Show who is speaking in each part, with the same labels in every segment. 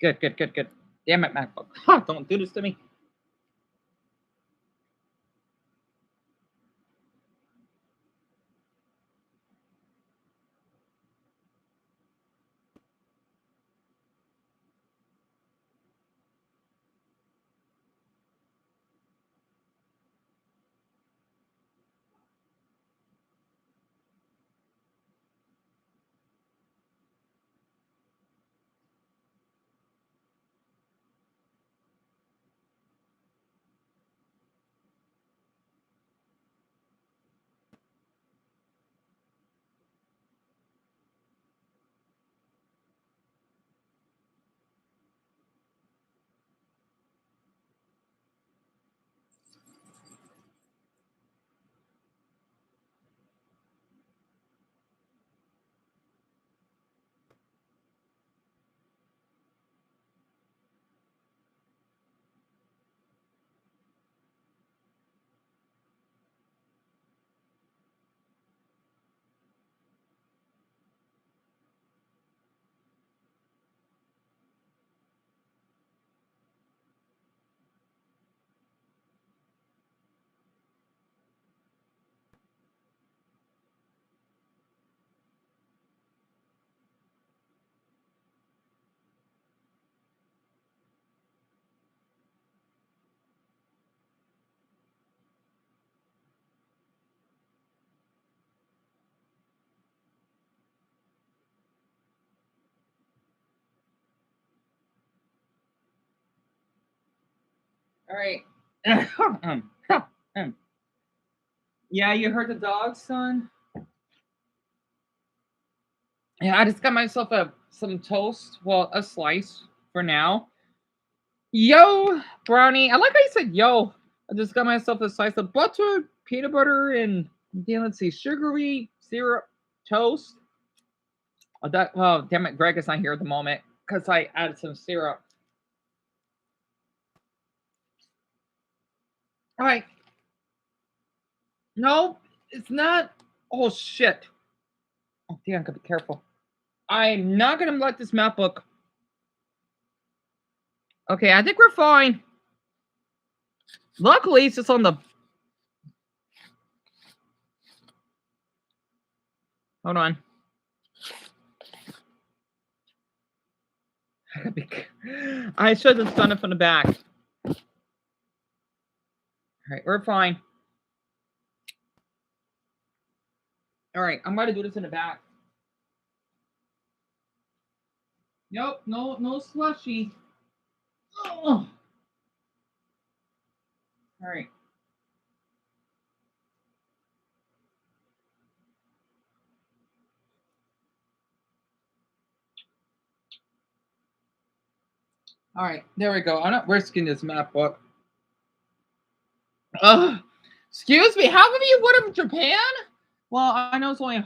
Speaker 1: Good, good, good, good. Damn it, MacBook. Ha, don't do this to me. All right. Yeah, you heard the dog, son? Yeah, I just got myself some toast. Well, a slice for now. Yo, brownie. I like how you said yo. I just got myself a slice of butter, peanut butter, and then let's see, sugary syrup toast. Well, damn it, Greg is not here at the moment because I added some syrup. All right. No, it's not. Oh shit. Oh damn, gotta be careful. I'm not gonna let this MacBook. Okay, I think we're fine. Luckily, it's just on the. Hold on. I should have done it from the back. All right, we're fine. All right, I'm gonna do this in the back. Nope, no slushy. Oh. All right. All right, there we go. I'm not risking this MacBook. Excuse me, how come you would have Japan? Well, I know it's only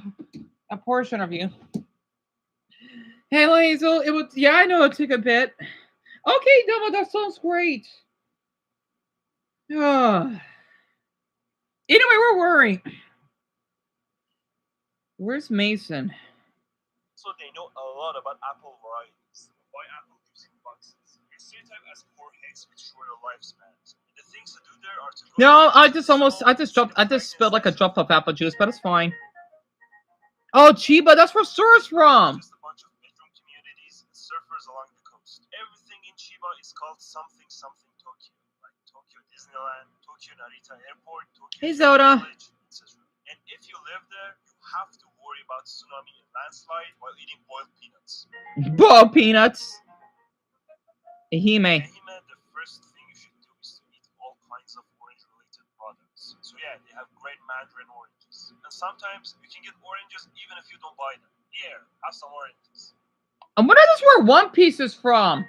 Speaker 1: a portion of you. Hey, Lazel, it was. Yeah, I know it took a bit. Okay, Dumbo, that sounds great. Anyway, we're worrying. Where's Mason?
Speaker 2: So they know a lot about apple varieties. Why apple gives in boxes. Your stereotype as poor hicks with shorter lifespans. The things to do there are to
Speaker 1: No, I just spilled like a drop of apple juice, but it's fine. Oh, Chiba, that's where Sora's from.
Speaker 2: Just a bunch of bedroom communities and surfers along the coast. Everything in Chiba is called something something Tokyo, like Tokyo Disneyland, Tokyo Narita Airport, Tokyo
Speaker 1: Hey, Zoda.
Speaker 2: Village, etc. And if you live there, you have to worry about tsunami and landslide while eating boiled peanuts.
Speaker 1: Boiled peanuts. Ehime.
Speaker 2: Ehime, the first thing you should do is to eat all kinds of orange-related products. So yeah, they have great mandarin oranges. And sometimes you can get oranges even if you don't buy them. Here, have some oranges.
Speaker 1: And what is this where One Piece is from?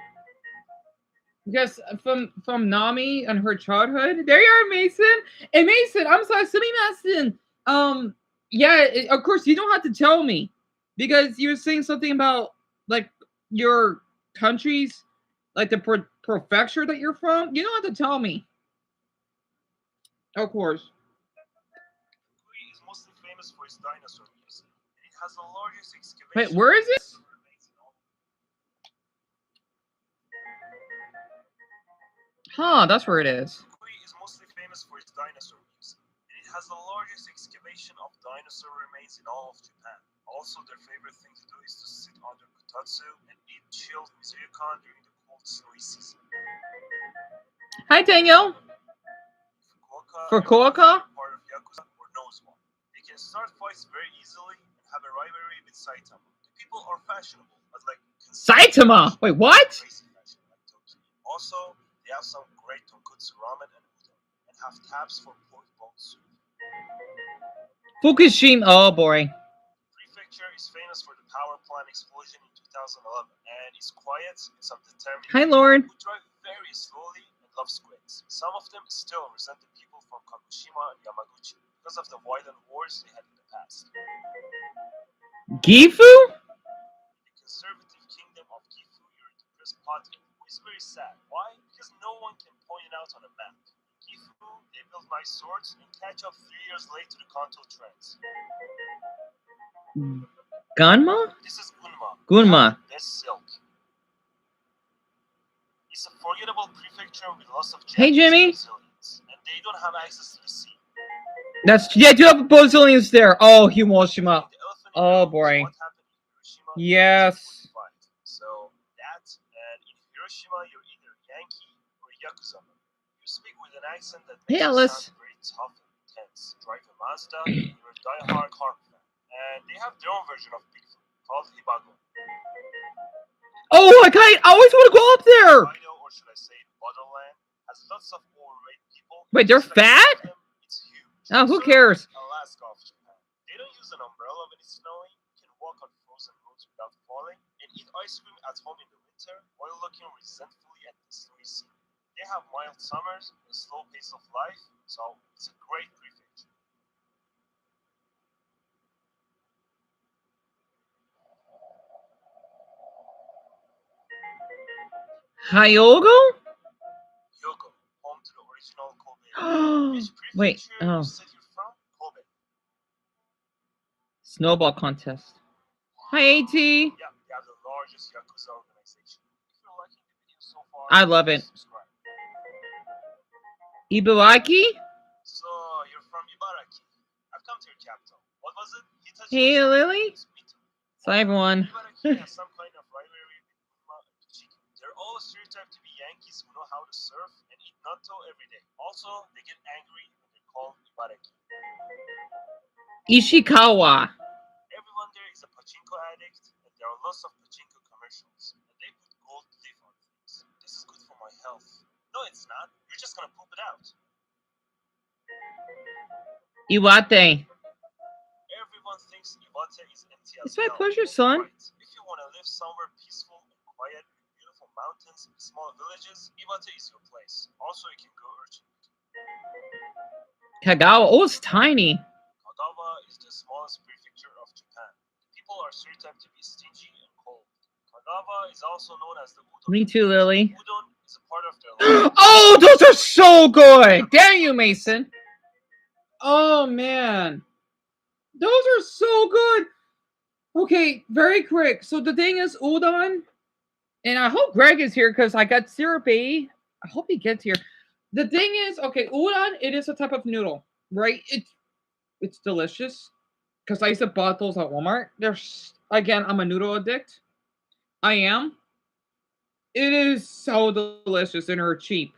Speaker 1: Yes, from Nami and her childhood. There you are, Mason. And Mason, I'm sorry, Mason. Yeah, of course you don't have to tell me because you were saying something about like your countries, like the prefecture that you're from. You don't have to tell me. Of course.
Speaker 2: Fukui is mostly famous for its dinosaur museum, and it has the largest excavation.
Speaker 1: Wait, where is it? Huh, that's where it is.
Speaker 2: Fukui is mostly famous for its dinosaur museum, and it has the largest excavation of dinosaur remains in all of Japan. Also, their favorite thing to do is to sit under kotatsu and eat chilled mizukan during the cold snowy season.
Speaker 1: Hi, Daniel.
Speaker 2: Fukuoka,
Speaker 1: Fukuoka?
Speaker 2: part of Yakuza, or knows one. They can start fights very easily and have a rivalry with Saitama. The people are fashionable, but like
Speaker 1: Saitama. Wait, what?
Speaker 2: crazy fashion like Tokyo. Also, they have some great tonkotsu ramen and udon, and have taps for pork bone soup.
Speaker 1: Fukushima. Oh boy.
Speaker 2: Prefecture is famous for the power plant explosion in 2011, and is quiet with some determined
Speaker 1: Hi,
Speaker 2: people
Speaker 1: Lord.
Speaker 2: who drive very slowly and love squids. Some of them still resent the people from Kagoshima and Yamaguchi because of the violent wars they had in the past.
Speaker 1: Gifu?
Speaker 2: In the conservative kingdom of Gifu, you're a depressed patriot, who is very sad. Why? Because no one can point it out on a map. In Gifu, they build nice swords and catch up 3 years late to the Kanto trends.
Speaker 1: Gunma?
Speaker 2: This is Gunma.
Speaker 1: Gunma.
Speaker 2: Best silk. It's a forgettable prefecture with lots of
Speaker 1: Hey, Jimmy.
Speaker 2: Brazilians, and they don't have access to the sea.
Speaker 1: Yeah, I do have Brazilians there. Oh, Hiroshima.
Speaker 2: The elephant in
Speaker 1: Oh,
Speaker 2: the room is
Speaker 1: boy.
Speaker 2: what happened in Hiroshima in
Speaker 1: Yes.
Speaker 2: 1945. So that, and in Hiroshima, you're either Yankee or Yakuza. You speak with an accent that
Speaker 1: Hey,
Speaker 2: makes you
Speaker 1: Alice.
Speaker 2: sound very tough and intense. Drive a Mazda, and you're a diehard car fan. And they have their own version of Bigfoot called Hibago.
Speaker 1: Oh, I always want to go up there.
Speaker 2: Hokkaido, or should I say Borderland, has lots of overweight people.
Speaker 1: Wait, they're
Speaker 2: Just like
Speaker 1: fat?
Speaker 2: them, it's huge.
Speaker 1: Oh, who
Speaker 2: Sort of
Speaker 1: cares?
Speaker 2: like Alaska of Japan. They don't use an umbrella when it's snowing. You can walk on frozen roads without falling, and eat ice cream at home in the winter while looking resentfully at the snowy sea. They have mild summers and a slow pace of life, so it's a great prefecture.
Speaker 1: Hyogo?
Speaker 2: Hyogo, home to the original Kobe. Which
Speaker 1: Wait.
Speaker 2: prefecture
Speaker 1: Oh.
Speaker 2: you said you're from? Kobe.
Speaker 1: Snowball contest. Hi, AT.
Speaker 2: Yeah, they have the largest Yakuza organization. If you're liking the video so far,
Speaker 1: I love it.
Speaker 2: subscribe.
Speaker 1: Ibaraki?
Speaker 2: So, you're from Ibaraki. I've come to your capital. What was it? Hitachi?
Speaker 1: Hey, Lily.
Speaker 2: Me too.
Speaker 1: So, everyone.
Speaker 2: Ibaraki has some kind of rivalry with Gunma and Tochigi. They're all stereotyped to be Yankees who know how to surf and eat natto every day. Also, they get angry when they're called Ibaraki.
Speaker 1: Ishikawa.
Speaker 2: Everyone there is a pachinko addict, and there are lots of pachinko commercials. And they put gold leaf on things. This is good for my health. No, it's not. You're just gonna poop it out.
Speaker 1: Iwate.
Speaker 2: Everyone thinks Iwate is empty as
Speaker 1: It's my
Speaker 2: hell.
Speaker 1: pleasure,
Speaker 2: And
Speaker 1: son.
Speaker 2: right. If you want to live somewhere peaceful and quiet with beautiful mountains and small villages, Iwate is your place. Also, you can go urchin.
Speaker 1: Kagawa. Oh, it's tiny.
Speaker 2: Kagawa is the smallest prefecture of Japan. The people are stereotyped to be stingy and cold. Kagawa is also known as the udon.
Speaker 1: Me too, Lily.
Speaker 2: Udon is a part of their life.
Speaker 1: Oh, those are so good. Damn you, Mason. Oh, man. Those are so good. Okay, very quick. So the thing is, udon, and I hope Greg is here because I got syrup A. I hope he gets here. The thing is, okay, udon, it is a type of noodle, right? It's delicious because I used to buy those at Walmart. Again, I'm a noodle addict. I am. It is so delicious and they're cheap.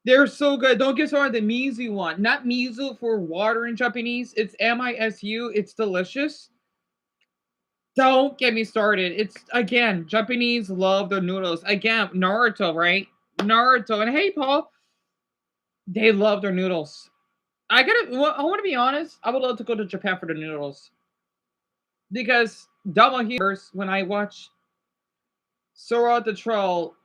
Speaker 1: They're so good. Don't get started on the mizu one. Not mizu for water in Japanese. It's misu. It's delicious. Don't get me started. It's again, Japanese love their noodles. Again, Naruto, right? Naruto. And hey, Paul, they love their noodles. I want to be honest. I would love to go to Japan for the noodles because Dama here, when I watch Sora the Troll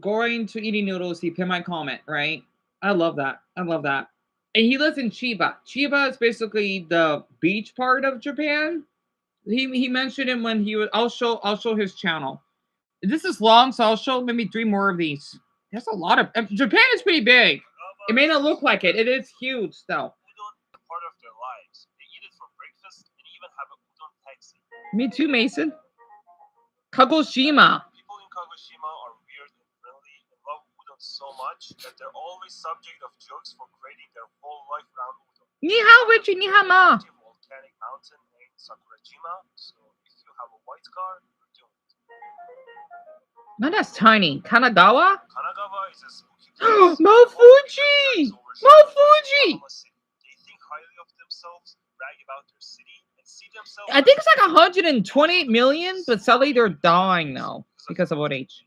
Speaker 1: going to eating noodles, he pinned my comment, right? I love that. I love that. And he lives in Chiba. Chiba is basically the beach part of Japan. He mentioned it when he was. I'll show his channel. This is long, so I'll show maybe 3 more of these. There's a lot of Japan is pretty big. It may not look like it. It is huge, though.
Speaker 2: Udon is a part of their lives. They eat it for breakfast and even have a udon taxi.
Speaker 1: Me too, Mason. Kagoshima.
Speaker 2: People in Kagoshima are weird and friendly and love udon so so much that they're always subject of jokes for creating their whole life around udon.
Speaker 1: Ni hao, Richie, ni hao, ma.
Speaker 2: Volcanic mountain named Sakurajima. So if you have a white car, you're doomed.
Speaker 1: Man, that's tiny. Kanagawa?
Speaker 2: Kanagawa is a spooky place.
Speaker 1: Mount Fuji! Mount Fuji!
Speaker 2: They think highly of themselves, brag about their city, and see themselves.
Speaker 1: I think it's like 128 million, but sadly they're dying now because of old age.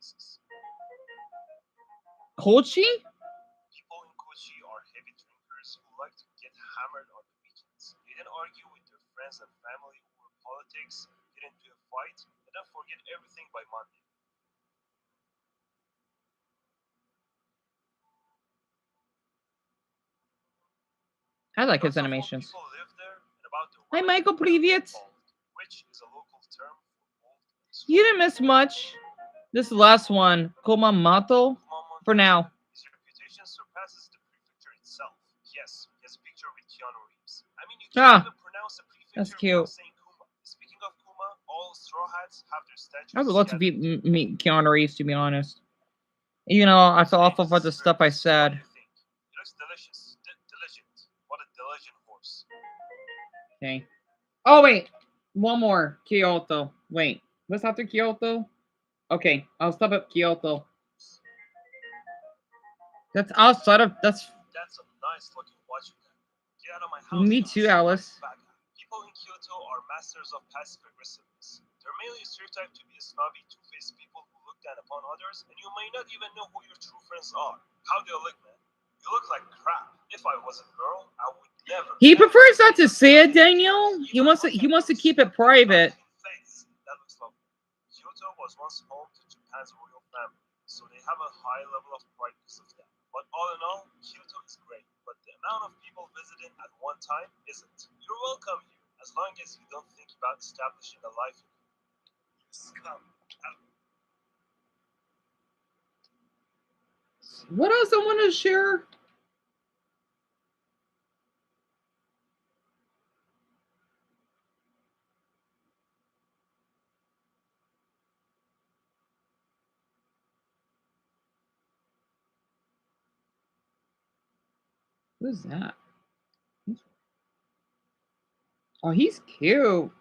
Speaker 1: Kochi?
Speaker 2: People in Kochi are heavy drinkers who like to get hammered on the weekends. They then argue with their friends and family over politics, get into a fight, and then forget everything by Monday.
Speaker 1: I like his
Speaker 2: Lots of old
Speaker 1: animations.
Speaker 2: people live there, and about the
Speaker 1: Hi,
Speaker 2: world,
Speaker 1: Michael, привет.
Speaker 2: which is a local term for old and
Speaker 1: You didn't miss much. This last one, Kumamoto, for now.
Speaker 2: His reputation surpasses the prefecture itself. Yes, he has a picture with Keanu Reeves. I mean, you can't even pronounce the prefecture
Speaker 1: That's cute.
Speaker 2: without saying Kuma. Speaking of Kuma, all Straw Hats have their statues.
Speaker 1: I would love to meet Keanu Reeves, to be honest. You know, I feel awful for the stuff I said.
Speaker 2: He looks delicious. Diligent. What a diligent horse.
Speaker 1: Okay. Oh, wait. One more. Kyoto. Wait. What's after Kyoto? Okay. I'll stop at Kyoto. That's outside of... That's
Speaker 2: a nice looking watch. Get out of my house.
Speaker 1: Me too, Alice.
Speaker 2: People in Kyoto are masters of passive aggressiveness. They're mainly stereotyped to be a snobby, two-faced people who look down upon others, and you may not even know who your true friends are. How do you look, man? You look like crap. If I was a girl, I would never.
Speaker 1: He prefers not to say it, Daniel. He wants to keep it private.
Speaker 2: That looks lovely. Kyoto was once home to Japan's royal family, so they have a high level of pride because of that. But all in all, Kyoto is great, but the amount of people visiting at one time isn't. You're welcome here, as long as you don't think about establishing a life here. You scum.
Speaker 1: What else I want to share? Who's that? Oh, he's cute.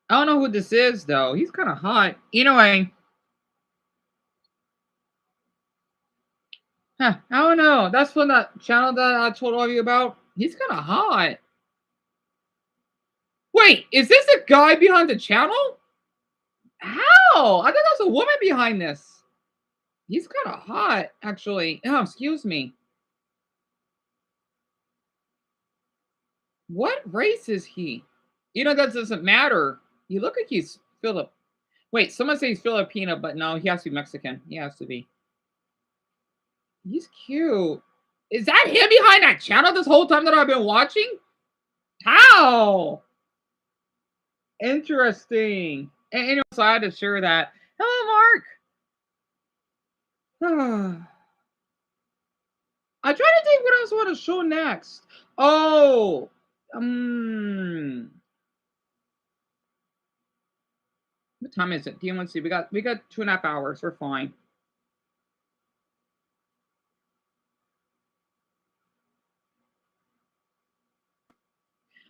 Speaker 1: I don't know who this is, though. He's kind of hot. Anyway. Huh, I don't know. That's from that channel that I told all you about. He's kind of hot. Wait, is this a guy behind the channel? How? I thought there was a woman behind this. He's kind of hot, actually. Oh, excuse me. What race is he? You know, that doesn't matter. You look like he's Philip. Wait, someone says he's Filipino, but no, he has to be Mexican. He has to be. He's cute. Is that him behind that channel this whole time that I've been watching? How? Interesting. And so I had to share that. Hello, Mark. I try to think what else I want to show next. Oh, what time is it? Let's see. We got 2.5 hours. We're fine.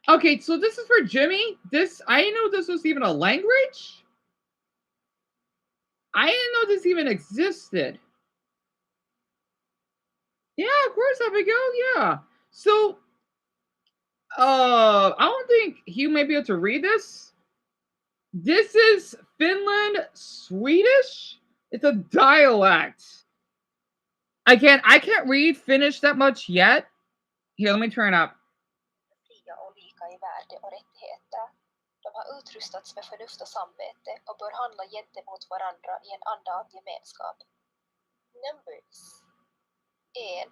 Speaker 1: Okay, so this is for Jimmy. I didn't know this was even a language. I didn't know this even existed. Yeah, of course, Abigail. Yeah. So, I don't think you may be able to read this. This is Finland Swedish. It's a dialect. I can't read Finnish that much yet. Here, let me turn it up.
Speaker 3: Fria och lika i värde och rättigheter. De har utrustats med förnuft och samvete och bör handla gentemot varandra i en anda av gemenskap. Numbers. 1,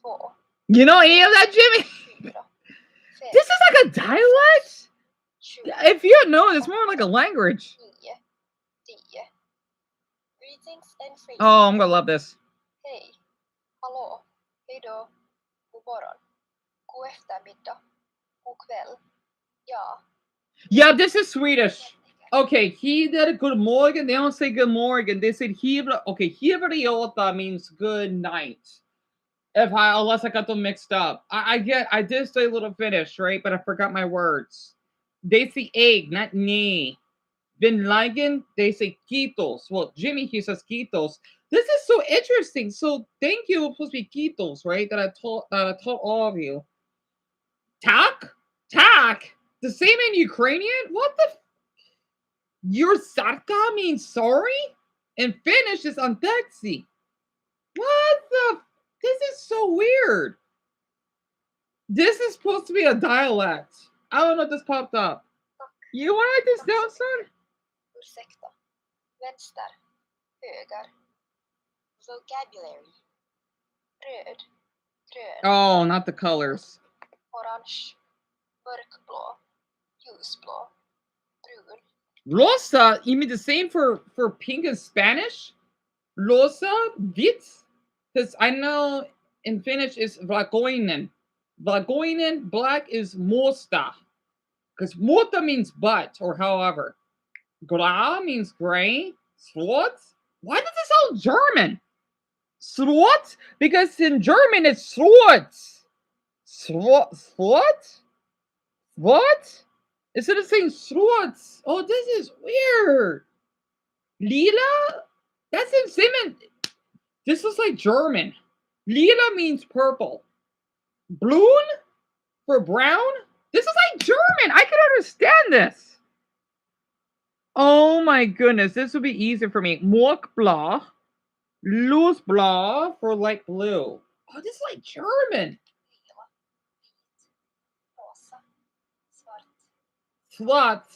Speaker 3: 2.
Speaker 1: You know any of that, Jimmy? This is like a dialect? If you don't know, it's more like a language.
Speaker 3: 9, 10. Greetings and phrases.
Speaker 1: Oh, I'm gonna love this.
Speaker 3: Hej. Hallå. Hejdå. God morgon. God eftermiddag. God kväll. Ja.
Speaker 1: Yeah, this is Swedish. Okay, he did a good morning. They don't say good morning. They said okay, hibriota means good night. If I unless I got them mixed up. I did say a little Finnish, right? But I forgot my words. They say egg, not knee. Bin Laden, they say Quitos. Well, Jimmy, he says Quitos. This is so interesting. So thank you, supposed to be Quitos, right? That I taught all of you. Tak? Tak? The same in Ukrainian? What the your sarka means sorry? And Finnish is anteksi. What the this is so weird. This is supposed to be a dialect. I don't know if this popped up. You want to write this down, son?
Speaker 3: Ursäkta. Vänster. Höger. Vocabulary. Röd. Grön.
Speaker 1: Oh, not the colors.
Speaker 3: Orange. Mörkblå. Ljusblå. Brun.
Speaker 1: Rosa, you mean the same for pink in Spanish? Rosa, vit? Because I know in Finnish it's vlagoinen. Vlagoinen, black is mosta. Because mota means butt or however. Gra means gray. Swat? Why does it sound German? Swat? Because in German it's swat. Swat? What? Instead of saying swats. Oh, this is weird. Lila? That's in Simon. This is like German. Lila means purple. Bloon for brown? This is like German. I can understand this. Oh my goodness. This would be easier for me. Mörkblå. Ljusblå for light blue. Oh, this is like German.
Speaker 3: Lila. Vit. Rosa. Svart.
Speaker 1: Swat.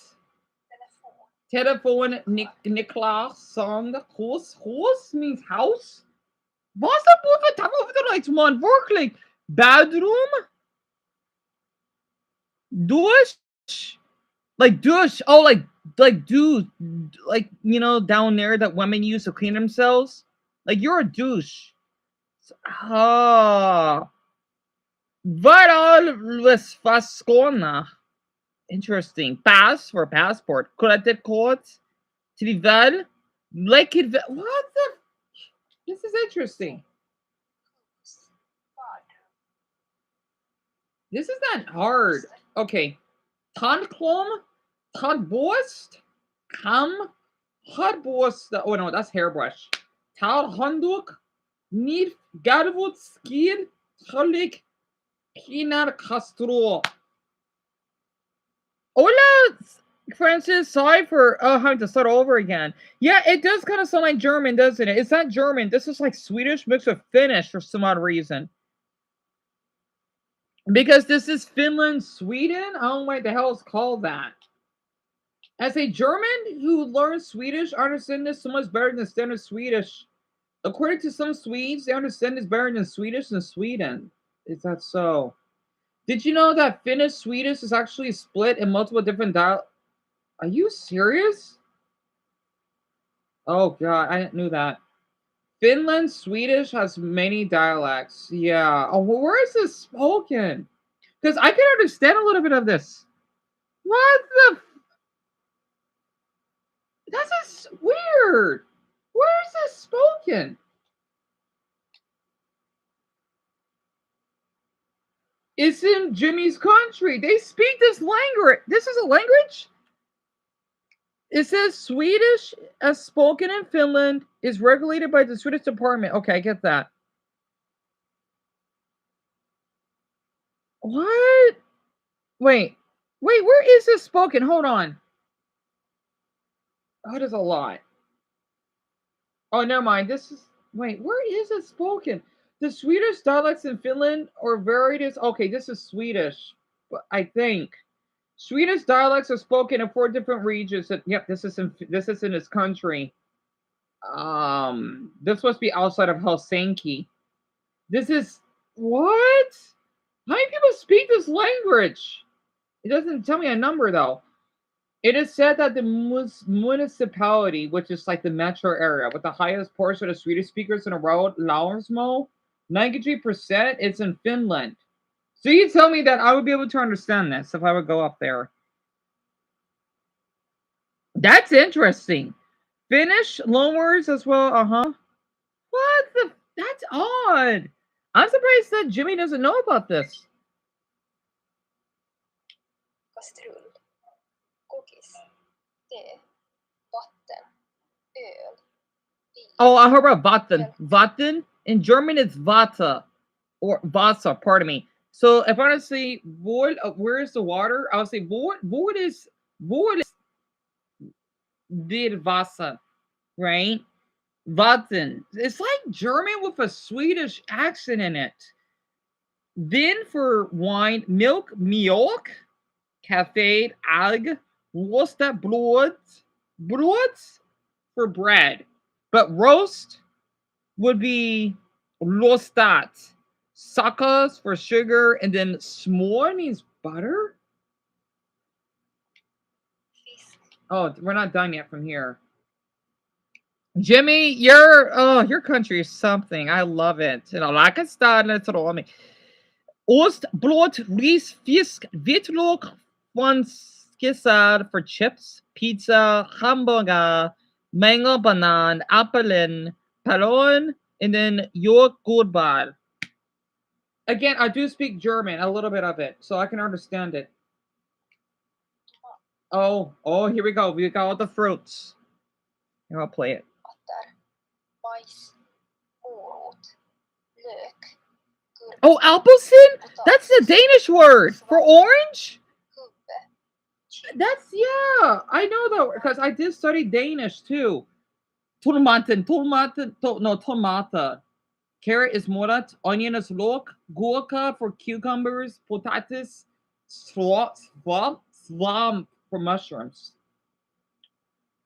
Speaker 3: Telefon.
Speaker 1: Telephone, Niklas, song, Hoes means house. Was dat boven het over right man? Workelijk. Bedroom? Douche? Like douche. Oh, like douche. Like, you know, down there that women use to clean themselves. Like you're a douche. Oh. Varalves Vascona. Interesting. Pass for passport. Kreditkort. Trivel. Like it. What the? This is interesting.
Speaker 3: Hus. Badrum.
Speaker 1: This is not hard. Okay. Tandklom. Tandborst. Kam. Hardborst. Oh no, that's hairbrush. Talhanduk. Need Garwood skid. Holik. Pinar Castro. Hola, Francis. Sorry for having to start over again. Yeah, it does kind of sound like German, doesn't it? It's not German. This is like Swedish mixed with Finnish for some odd reason. Because this is Finland, Sweden. I don't know why the hell it's called that. As a German who learns Swedish, I understand this so much better than standard Swedish. According to some Swedes, they understand this better than Swedish in Sweden. Is that so? Did you know that Finnish Swedish is actually split in multiple different dialects? Are you serious? Oh god, I didn't know that. Finland Swedish has many dialects. Yeah. Oh, well, where is this spoken? Because I can understand a little bit of this. What the? This is weird. Where is this spoken? It's in Jimmy's country. They speak this language. This is a language? It says Swedish as spoken in Finland is regulated by the Swedish department. Okay, I get that. What? Wait. Wait, where is this spoken? Hold on. Oh, there's a lot. Oh, never mind. This is wait, where is it spoken? The Swedish dialects in Finland are various. Okay, this is Swedish, but I think Swedish dialects are spoken in 4 different regions. Yep, this is in this country. This must be outside of Helsinki. This is what? How many people speak this language? It doesn't tell me a number though. It is said that the municipality, which is like the metro area with the highest portion of Swedish speakers in the world, Laursmo, 93%, it's in Finland. So you tell me that I would be able to understand this if I would go up there. That's interesting. Finnish loanwords as well. What the? That's odd. I'm surprised that Jimmy doesn't know about this.
Speaker 3: Kastrull, kokis, tee, vatten, öl, vin,
Speaker 1: Oh, I heard about Vatten. Vatten in German it's Vata or Vasa. Pardon me. So if I want to say what, where is the water? I'll say what is dir Vasa, right? Vatten. It's like German with a Swedish accent in it. Then for wine, milk, cafe, alg, rosta, brod for bread. But roast would be rostat. Suckers for sugar, and then smør means butter.
Speaker 3: fisk,
Speaker 1: Oh, we're not done yet from here. Jimmy, your country is something. I love it. You know, like a star, let's roll me. Ost, brot, ris, fisk, vitlök, skissar for chips, pizza, hamburger, mango, banan, appelen, pallon, and then yoghurt. Again, I do speak German, a little bit of it, so I can understand it. Oh, here we go. We got all the fruits. Here, I'll play it.
Speaker 3: atter, mais, morot, lök,
Speaker 1: Oh,
Speaker 3: gurka,
Speaker 1: Alpelson? That's the
Speaker 3: potatis,
Speaker 1: Danish word for orange?
Speaker 3: hubbe, chili,
Speaker 1: That's, yeah, I know that because I did study Danish too. Tomata. Carrot is morat, onion is lok, gurka for cucumbers, potatis, swamp for mushrooms.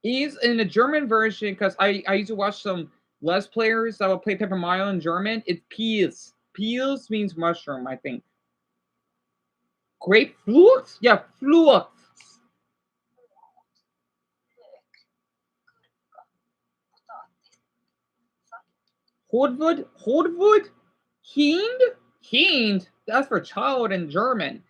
Speaker 1: Is in the German version because I used to watch some Les players that would play Paper Mario in German. It's peas. Peas means mushroom, I think. Grapefruit? Yeah, fruit.
Speaker 3: morot, lök, gurka, potatis,
Speaker 1: Hordwood? Hind? Hind? That's for child in German.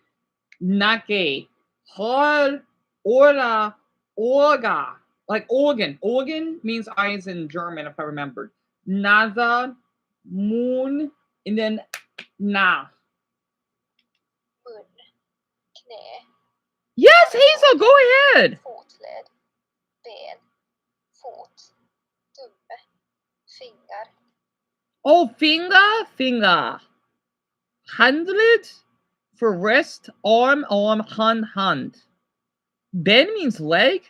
Speaker 1: Nake. Hol. Ora. Orga. Like organ. Organ means eyes in German, if I remembered. Nasa. Moon. And then na.
Speaker 3: mun, knä,
Speaker 1: Yes, Hazel, go ahead.
Speaker 3: fotled, ben, fot, tumme, finger,
Speaker 1: Oh, finger. Handlet for wrist, arm, hand. Ben means leg.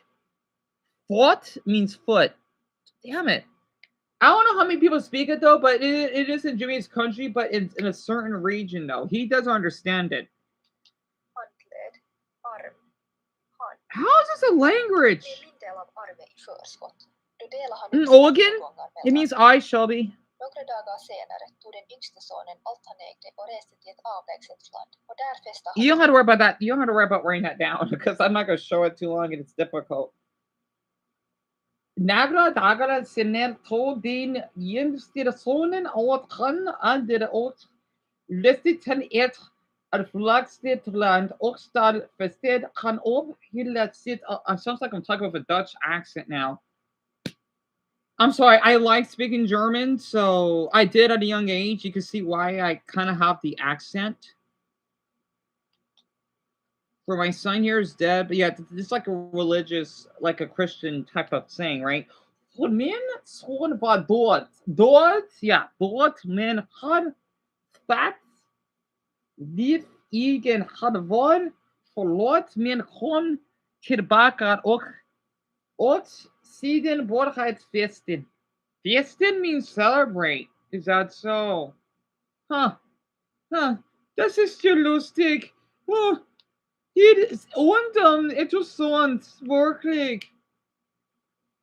Speaker 1: Foot means foot. Damn it. I don't know how many people speak it though, but it is in Jimmy's country, but it's in a certain region though. He doesn't understand it.
Speaker 3: handled, arm, hand.
Speaker 1: How is this a
Speaker 3: Det är
Speaker 1: language?
Speaker 3: min del av arve i förskott. Då delar han
Speaker 1: An
Speaker 3: upp sina
Speaker 1: organ?
Speaker 3: tillgångar
Speaker 1: It
Speaker 3: mellan.
Speaker 1: means eye, Shelby.
Speaker 3: Några dagar senare tog den yngste sonen allt han ägde och reste till ett avlägset land. Och där fäste
Speaker 1: You don't
Speaker 3: han
Speaker 1: have to worry about that. You don't have to worry about writing that down because I'm not going to show it too long and it's difficult. Nagra dagara siner to din sonen åt han aldrig åt listigt han ett flagstitt land och stad fested han upp hela sitt. Sounds like I'm talking with a Dutch accent now. I'm sorry, I like speaking German, so I did at a young age. You can see why I kind of have the accent. For my son here is dead, but yeah, it's like a religious, like a Christian type of saying, right? Voor men schoon wat dood. Yeah, dood men had fat, dit igen had war, verloot men kon kirbakar ook siden borgheid festen. Festen means celebrate. Is that so? Huh. Das ist ja lustig. Oh, it is interessant. Wirklich.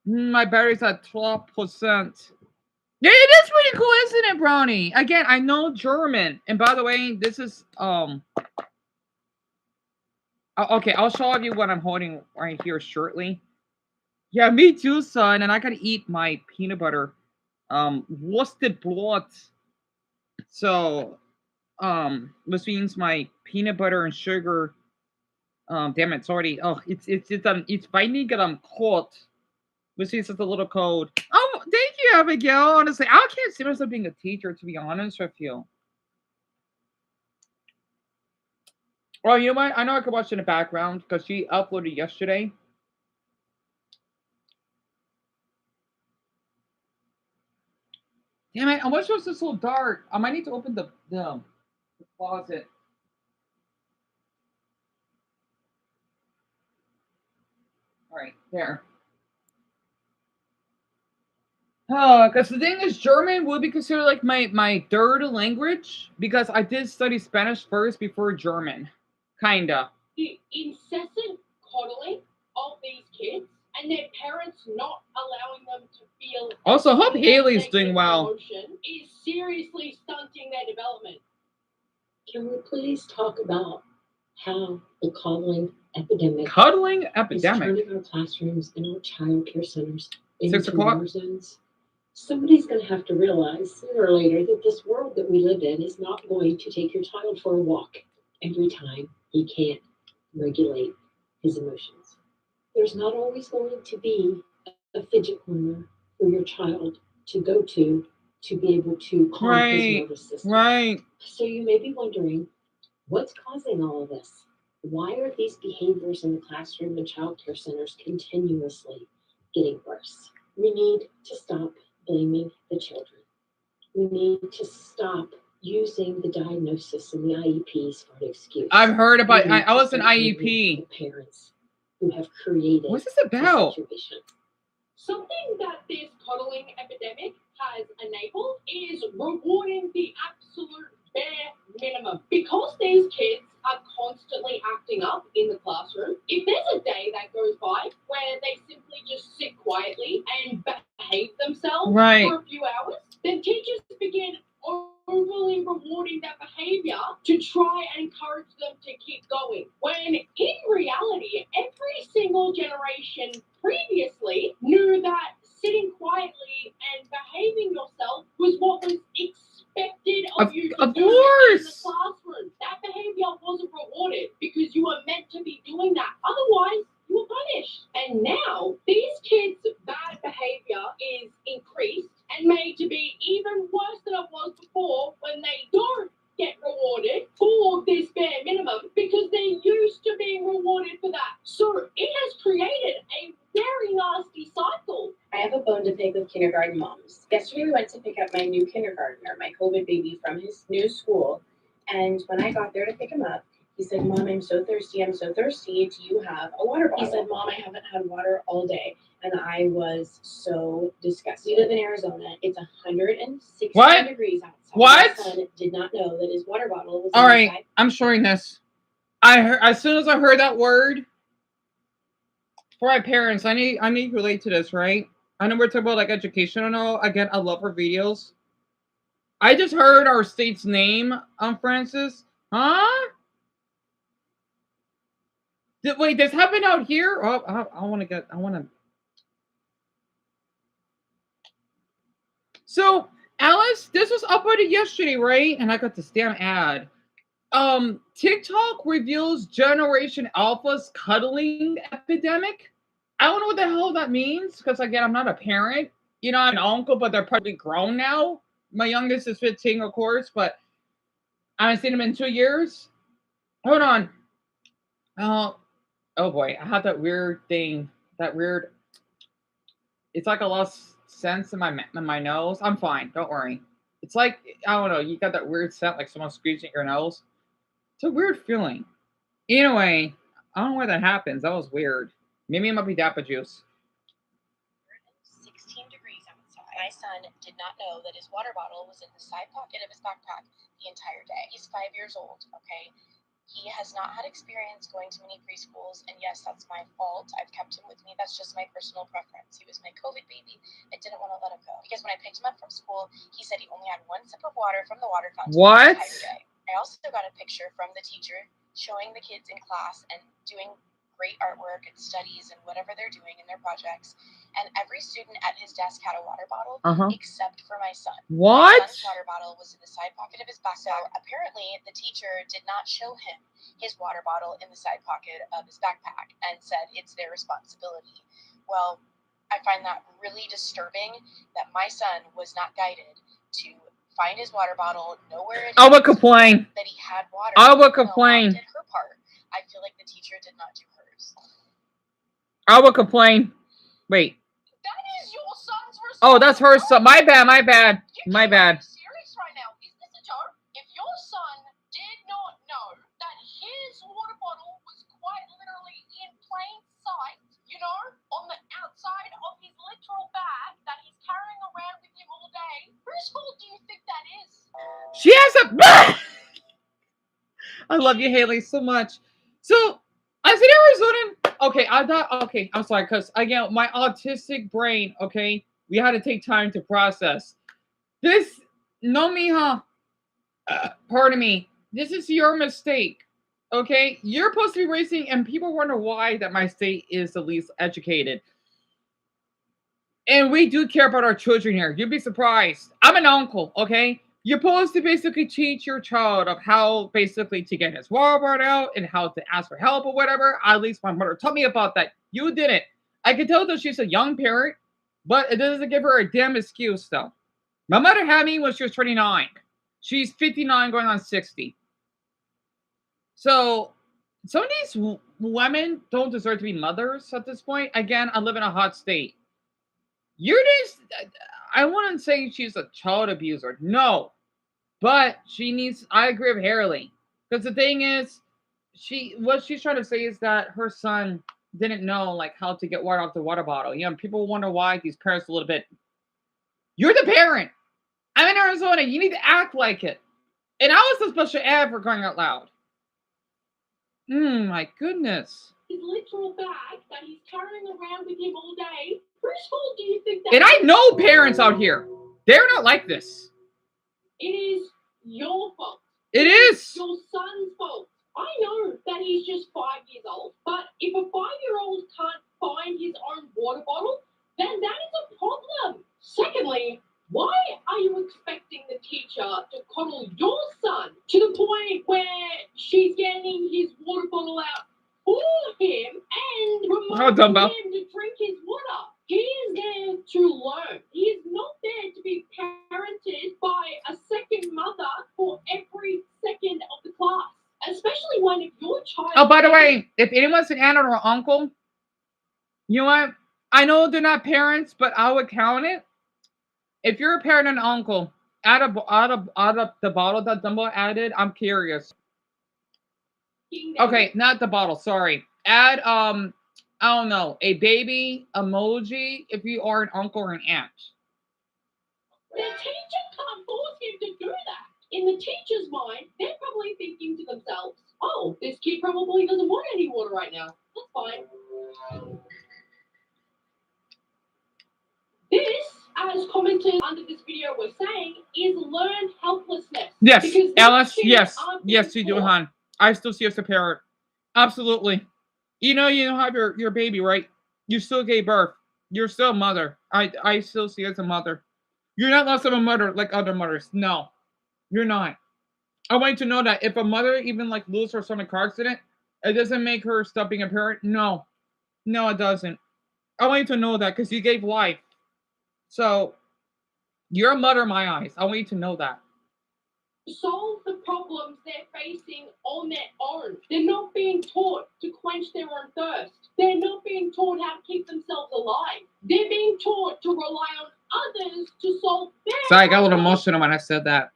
Speaker 1: My battery's at 12%. Yeah, it is pretty cool, isn't it, Brownie? Again, I know German. And by the way, this is okay, I'll show you what I'm holding right here shortly. Yeah, me too, son. And I gotta eat my peanut butter. Roasted blood. So, which means my peanut butter and sugar Damn it, it's already. Oh, it's binding and I'm cold. Which is just a little cold. Oh, thank you, Abigail. Honestly, I can't see myself being a teacher, to be honest with you. Oh, you know what? I know I could watch in the background because she uploaded yesterday. Damn it! I wish it was just so dark. I might need to open the closet. All right, there. Because the thing is, German would be considered like my third language because I did study Spanish first before German, kinda.
Speaker 4: The incessant coddling of these kids and their parents not allowing them to feel.
Speaker 1: Also, hope Haley's doing well.
Speaker 4: Emotion is seriously stunting their development.
Speaker 5: Can we please talk about how the coddling epidemic is turning our classrooms and our child care centers into war zones? Somebody's going to have to realize sooner or later that this world that we live in is not going to take your child for a walk every time he can't regulate his emotions. There's not always going to be a fidget corner for your child to go to be able to calm his nervous system.
Speaker 1: Right.
Speaker 5: So you may be wondering, what's causing all of this? Why are these behaviors in the classroom and child care centers continuously getting worse? We need to stop blaming the children. We need to stop using the diagnosis and the IEPs for an excuse.
Speaker 1: I've heard about. I was an IEP.
Speaker 5: The parents who have created.
Speaker 1: What's this about?
Speaker 4: Something that this coddling epidemic has enabled is rewarding the absolute bare minimum. Because these kids are constantly acting up in the classroom, if there's a day that goes by where they simply just sit quietly and behave themselves for a few hours, then teachers begin overly rewarding that behavior to try and encourage them to keep going. When in reality, every single generation previously knew that sitting quietly and behaving yourself was what was expected of you to do in the classroom. That behavior wasn't rewarded because you were meant to be doing that. Otherwise, you were punished. And now, these kids' bad behavior is increased and made to be even worse than it was before when they don't get rewarded for this bare minimum because they're used to being rewarded for that. So it has created a very nasty cycle.
Speaker 6: I have a bone to pick with kindergarten moms. Yesterday we went to pick up my new kindergartner, my COVID baby, from his new school. And when I got there to pick him up, he said, "Mom, I'm so thirsty. Do you have a water bottle?" He said, "Mom, I haven't had water all day." And I was so disgusted. We live in Arizona. It's 160 degrees outside.
Speaker 1: What?
Speaker 6: My son did not know that his water bottle was
Speaker 1: all right.
Speaker 6: inside.
Speaker 1: I'm showing this. I heard as soon as I heard that word. For my parents, I need to relate to this, right? I know we're talking about like education and all. Again, I love her videos. I just heard our state's name, Francis. Huh? Wait, this happened out here? Oh, I want to. So, Alice, this was uploaded yesterday, right? And I got this damn ad. TikTok reveals Generation Alpha's cuddling epidemic. I don't know what the hell that means because again, I'm not a parent. You know, I'm an uncle, but they're probably grown now. My youngest is 15, of course, but I haven't seen him in 2 years. Hold on. Oh boy, I had that weird thing. That weird. It's like I lost sense in my nose. I'm fine. Don't worry. It's like I don't know. You got that weird scent, like someone squeezing your nose. It's a weird feeling. Anyway, I don't know why that happens. That was weird. Maybe it might be Dappa Juice.
Speaker 3: 16 degrees outside. My son did not know that his water bottle was in the side pocket of his backpack the entire day. He's 5 years old, okay? He has not had experience going to many preschools, and yes, that's my fault. I've kept him with me. That's just my personal preference. He was my COVID baby. I didn't want to let him go. Because when I picked him up from school, he said he only had 1 sip of water from the water fountain the entire day. I also got a picture from the teacher showing the kids in class and doing great artwork and studies and whatever they're doing in their projects. and every student at his desk had a water bottle, except for my son.
Speaker 1: What?
Speaker 3: My son's water bottle was in the side pocket of his backpack. So apparently, the teacher did not show him his water bottle in the side pocket of his backpack and said it's their responsibility. Well, I find that really disturbing that my son was not guided to find his water bottle, know where it is.
Speaker 1: I would complain.
Speaker 3: That he had water.
Speaker 1: I would complain.
Speaker 3: Mom did her part. I feel like the teacher did not do hers.
Speaker 1: I would complain. Wait.
Speaker 3: That is your son's responsibility.
Speaker 1: Oh, that's her son. My bad. My bad. My bad.
Speaker 3: Serious right now? Is this a joke? If your son did not know that his water bottle was quite literally in plain sight, you know, on the outside of his literal bag that he's carrying around with him all day, whose fault do you think that is?
Speaker 1: She has a. I love you, Haley, so much. So, as an Arizonan, okay, I'm sorry, because again, my autistic brain, okay, we had to take time to process. This, no, mija, pardon me, this is your mistake, okay? You're supposed to be raising, and people wonder why that my state is the least educated. And we do care about our children here. You'd be surprised. I'm an uncle, okay? You're supposed to basically teach your child of how basically to get his water bottle out and how to ask for help or whatever. At least my mother taught me about that. You didn't. I can tell that she's a young parent, but it doesn't give her a damn excuse, though. My mother had me when she was 29. She's 59 going on 60. So some of these women don't deserve to be mothers at this point. Again, I live in a hot state. You're just, I wouldn't say she's a child abuser. No. But she needs, I agree with Harley. Because the thing is, what she's trying to say is that her son didn't know like how to get water off the water bottle. You know, people wonder why these parents a little bit. You're the parent. I'm in Arizona. You need to act like it. And I was the special ed for crying out loud. My goodness.
Speaker 4: His literal bag that he's carrying around with him all day. Whose fault do you think that?
Speaker 1: And I know parents out here. They're not like this.
Speaker 4: It is your fault.
Speaker 1: It is.
Speaker 4: Your son's fault. I know that he's just 5 years old, but if a 5-year-old can't find his own water bottle, then that is a problem. Secondly, why are you expecting the teacher to coddle your son to the point where she's getting his water bottle out for him and reminding him to drink his water? He is there to learn. He is not there to be parented by a second mother for every second of the class. Especially when if your child...
Speaker 1: Oh, by the way, if anyone's an aunt or uncle, you know what? I know they're not parents, but I would count it. If you're a parent and uncle, out of the bottle that Dumbo added, I'm curious. Okay, not the bottle, sorry. Add, I don't know, a baby emoji if you are an uncle or an aunt.
Speaker 4: The teacher can't force him to do that. In the teacher's mind, they're probably thinking to themselves, oh, this kid probably doesn't want any water right now. That's fine. This, as commenters under this video were saying, is learned helplessness.
Speaker 1: Yes, Alice, yes, you do, hon. I still see you as a parent. Absolutely. You know have your baby, right? You still gave birth. You're still a mother. I still see you as a mother. You're not less of a mother like other mothers. No, you're not. I want you to know that if a mother even like loses her son in a car accident, it doesn't make her stop being a parent. No, it doesn't. I want you to know that because you gave life. So you're a mother in my eyes. I want you to know that.
Speaker 4: Solve the problems they're facing on their own. They're not being taught to quench their own thirst. They're not being taught how to keep themselves alive. They're being taught to rely on others to solve their
Speaker 1: Sorry, I got a little emotional when I said that.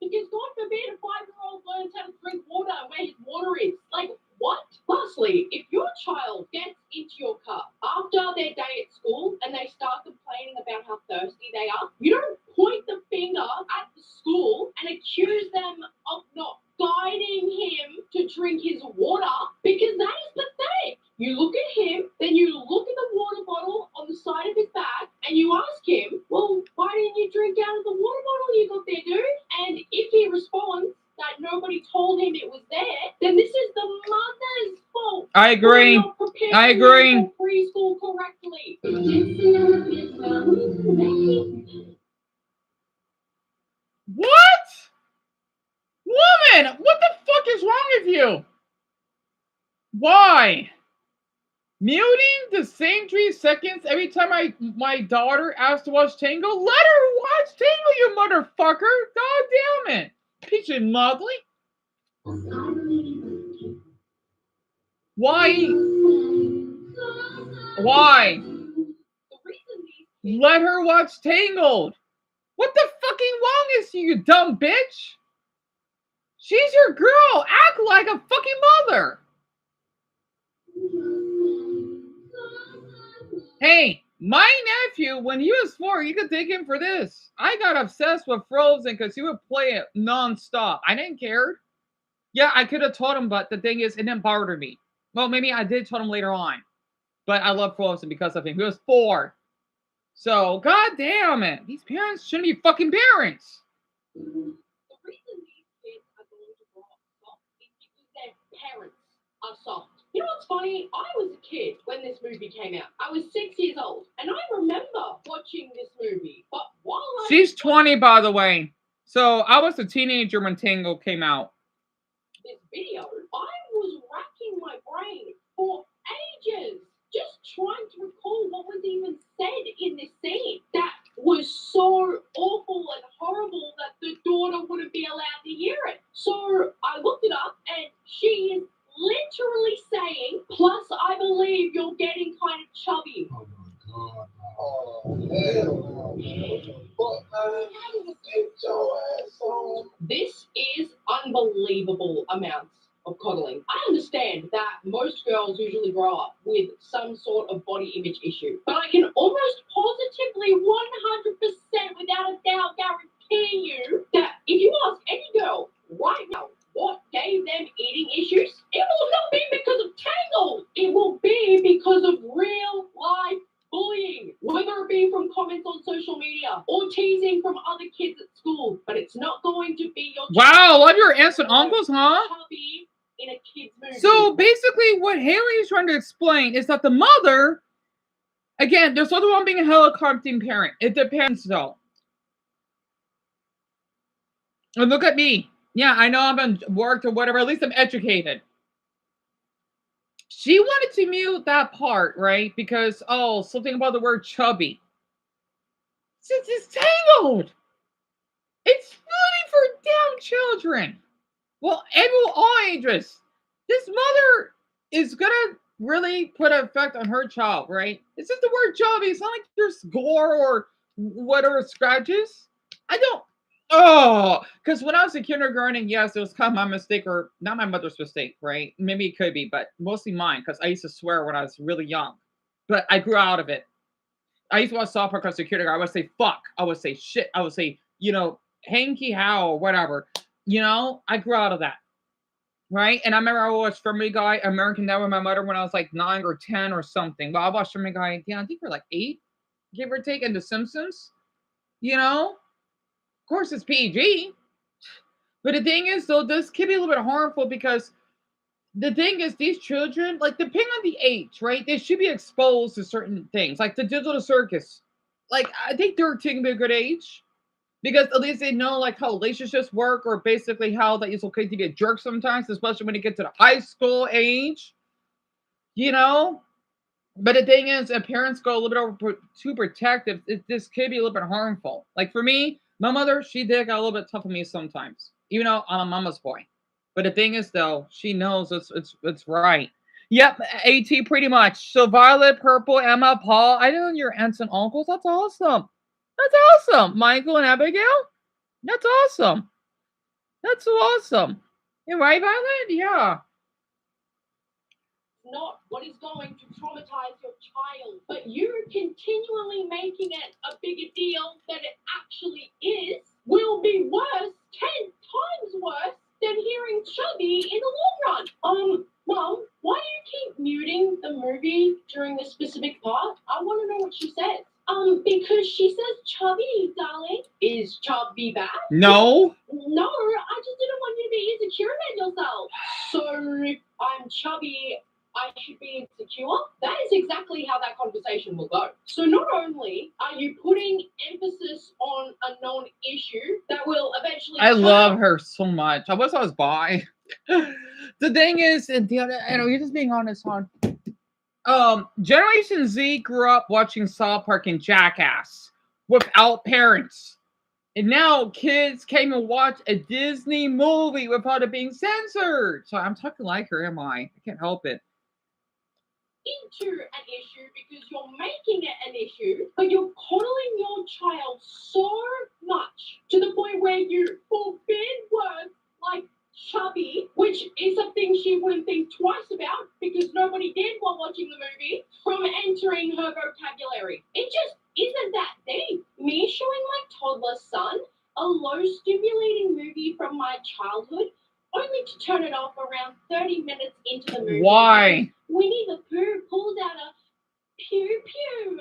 Speaker 4: Because God forbid a 5-year-old learns how to drink water and where his water is. Like, what? Lastly, if your child gets into your car after their day at school and they start complaining about how thirsty they are, you don't point the finger at the school and accuse them of not guiding him to drink his water, because that is pathetic. You look at him, then you look at the water bottle on the side of his back, and you ask him, well, why didn't you drink out of the water bottle you got there, dude? And if he responds that nobody told him it was there, then this is the mother's fault.
Speaker 1: I agree.
Speaker 4: I agree.
Speaker 1: For
Speaker 4: preschool correctly.
Speaker 1: What? Woman, what the fuck is wrong with you? Why? Muting the same 3 seconds every time my daughter asks to watch Tango? Let her watch Tango, you motherfucker! God damn it! Peach and lovely. Why? Why? Let her watch Tangled. What the fucking wrong is you dumb bitch? She's your girl. Act like a fucking mother. Hey, my nephew, when he was 4, you could take him for this. I got obsessed with Frozen because he would play it nonstop. I didn't care. Yeah, I could have taught him, but the thing is, it didn't bother me. Well, maybe I did taught him later on. But I love Frozen because of him. He was 4. So, god damn it. These parents shouldn't be fucking parents.
Speaker 4: The reason these kids are going to grow up soft is because their parents are soft. You know what's funny? I was a kid when this movie came out. I was 6 years old, and I remember watching this movie. But while
Speaker 1: she's 20, by the way. So I was a teenager when Tango came out.
Speaker 4: This video, I was racking my brain for ages, just trying to recall what was even said in this scene. That was so awful and horrible that the daughter wouldn't be allowed to hear it. So I looked it up, and she is literally saying, plus I believe you're getting kind of chubby.
Speaker 7: Oh my god. Oh, hell no.
Speaker 4: This is unbelievable amounts of coddling. I understand that most girls usually grow up with some sort of body image issue, but I can almost positively 100% without a doubt guarantee you that if you ask any girl right now what gave them eating issues, it will not be because of Tangled. It will be because of real life bullying, whether it be from comments on social media or teasing from other kids at school. But it's not going to be your
Speaker 1: wow, love your aunts and uncles, huh?
Speaker 4: chubby in a kid's movie.
Speaker 1: So basically, what Haley is trying to explain is that the mother, again, there's nothing wrong being a helicoptering parent. It depends, though. And look at me. Yeah, I know I haven't worked or whatever. At least I'm educated. She wanted to mute that part, right? Because, oh, something about the word chubby. Since it's Tangled. It's funny for damn children. Well, all ages. This mother is going to really put an effect on her child, right? It's just the word chubby. It's not like there's gore or whatever scratches. I don't. Oh, because when I was in kindergarten, yes, it was kind of my mistake, or not my mother's mistake, right? Maybe it could be, but mostly mine, because I used to swear when I was really young. But I grew out of it. I used to watch South Park because in kindergarten. I would say fuck. I would say shit. I would say, hanky how or whatever. I grew out of that. Right? And I remember I watched Family Guy, American Dad with my mother when I was like 9 or 10 or something. Well, I watched Family Guy, I think we're like 8, give or take, and The Simpsons. Of course, it's PG. But the thing is, though, this could be a little bit harmful because the thing is, these children, like, depending on the age, right? They should be exposed to certain things, like the digital circus. Like, I think 13 would be a good age because at least they know, like, how relationships work or basically how that it's okay to be a jerk sometimes, especially when you get to the high school age, But the thing is, if parents go a little bit too protective, this could be a little bit harmful. Like for me, my mother, she did got a little bit tough on me sometimes, even though I'm a mama's boy. But the thing is, though, she knows it's right. Yep, AT pretty much. So Violet, Purple, Emma, Paul. I know your aunts and uncles. That's awesome. That's awesome. Michael and Abigail. That's awesome. That's so awesome. You're right, Violet? Yeah.
Speaker 4: Not what is going to traumatize your child, but you're continually making it a bigger deal than it actually is will be worse, 10 times worse than hearing chubby in the long run. Mom, why do you keep muting the movie during this specific part? I want to know what she says. Because she says chubby, darling. Is chubby bad?
Speaker 1: No.
Speaker 4: No, I just didn't want you to be insecure about yourself. So I'm chubby. I should be insecure, that is exactly how that conversation will go. So not only are you putting emphasis on a known issue that will eventually...
Speaker 1: I love her so much. I wish I was bi. The thing is, and the other, you're just being honest, hon. Generation Z grew up watching South Park and Jackass without parents. And now kids came and watch a Disney movie without it being censored. So I'm talking like her, am I? I can't help it.
Speaker 4: Into an issue because you're making it an issue, but you're coddling your child so much to the point where you forbid words like chubby, which is something she wouldn't think twice about because nobody did while watching the movie, from entering her vocabulary. It just isn't that deep. Me showing my toddler son a low stimulating movie from my childhood only to turn it off around 30 minutes into the movie.
Speaker 1: Why?
Speaker 4: Winnie the Pooh pulls out a pew pew,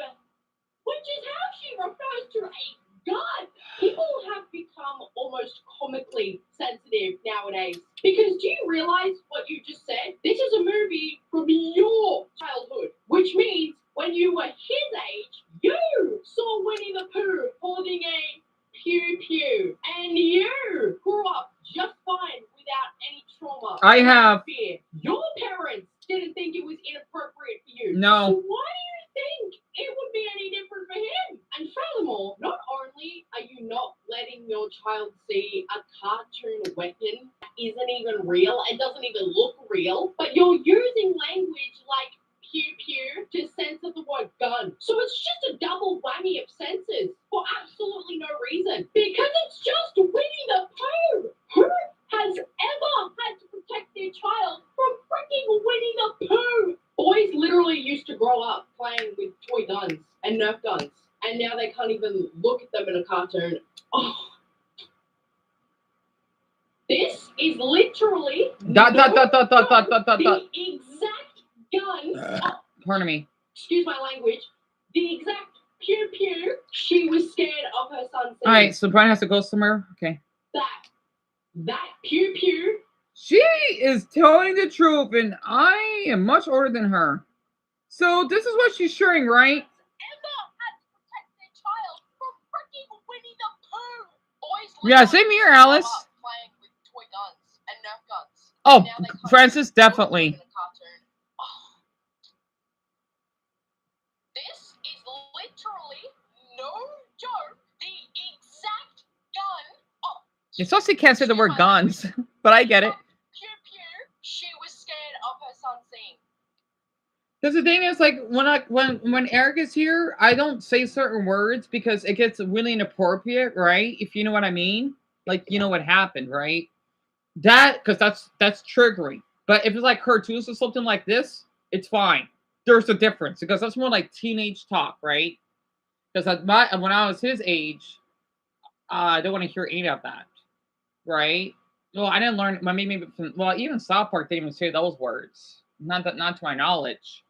Speaker 4: which is how she refers to a gun. People have become almost comically sensitive nowadays. Because do you realize what you just said? This is a movie from your childhood, which means when you were his age, you saw Winnie the Pooh holding a pew pew, and you grew up just fine without any trauma.
Speaker 1: I have
Speaker 4: fear. Your parents didn't think it was inappropriate for you.
Speaker 1: No.
Speaker 4: So why do you think it would be any different for him? And furthermore, not only are you not letting your child see a cartoon weapon that isn't even real and doesn't even look real, but you're using language like pew pew to censor the word gun. So it's just a double whammy of censors for absolutely no reason. Because it's just Winnie the Pooh. Who has ever had to protect their child from freaking Winnie the Pooh? Boys literally used to grow up playing with toy guns and Nerf guns, and now they can't even look at them in a cartoon. Oh. This is literally the exact gun.
Speaker 1: Pardon me.
Speaker 4: Excuse my language. The exact pew pew she was scared of her son seeing.
Speaker 1: All right, so Brian has to go somewhere. Okay.
Speaker 4: That pew pew.
Speaker 1: She is telling the truth, and I am much older than her. So this is what she's sharing, right? Yeah, same here, Alice. Oh, Francis, definitely.
Speaker 3: This is literally no joke. The exact gun. Oh,
Speaker 1: It's also can't say the word guns, but I get it.
Speaker 3: Pew pew. She was scared of her son seeing.
Speaker 1: Because the thing is, like, when Eric is here, I don't say certain words because it gets really inappropriate, right? If you know what I mean, like, you know what happened, right? Because that's triggering. But if it's like cartoons or something like this, it's fine. There's a difference because that's more like teenage talk, right? Because when I was his age, I don't want to hear any of that, right? Well, I didn't learn. Maybe even South Park didn't even say those words, not to my knowledge.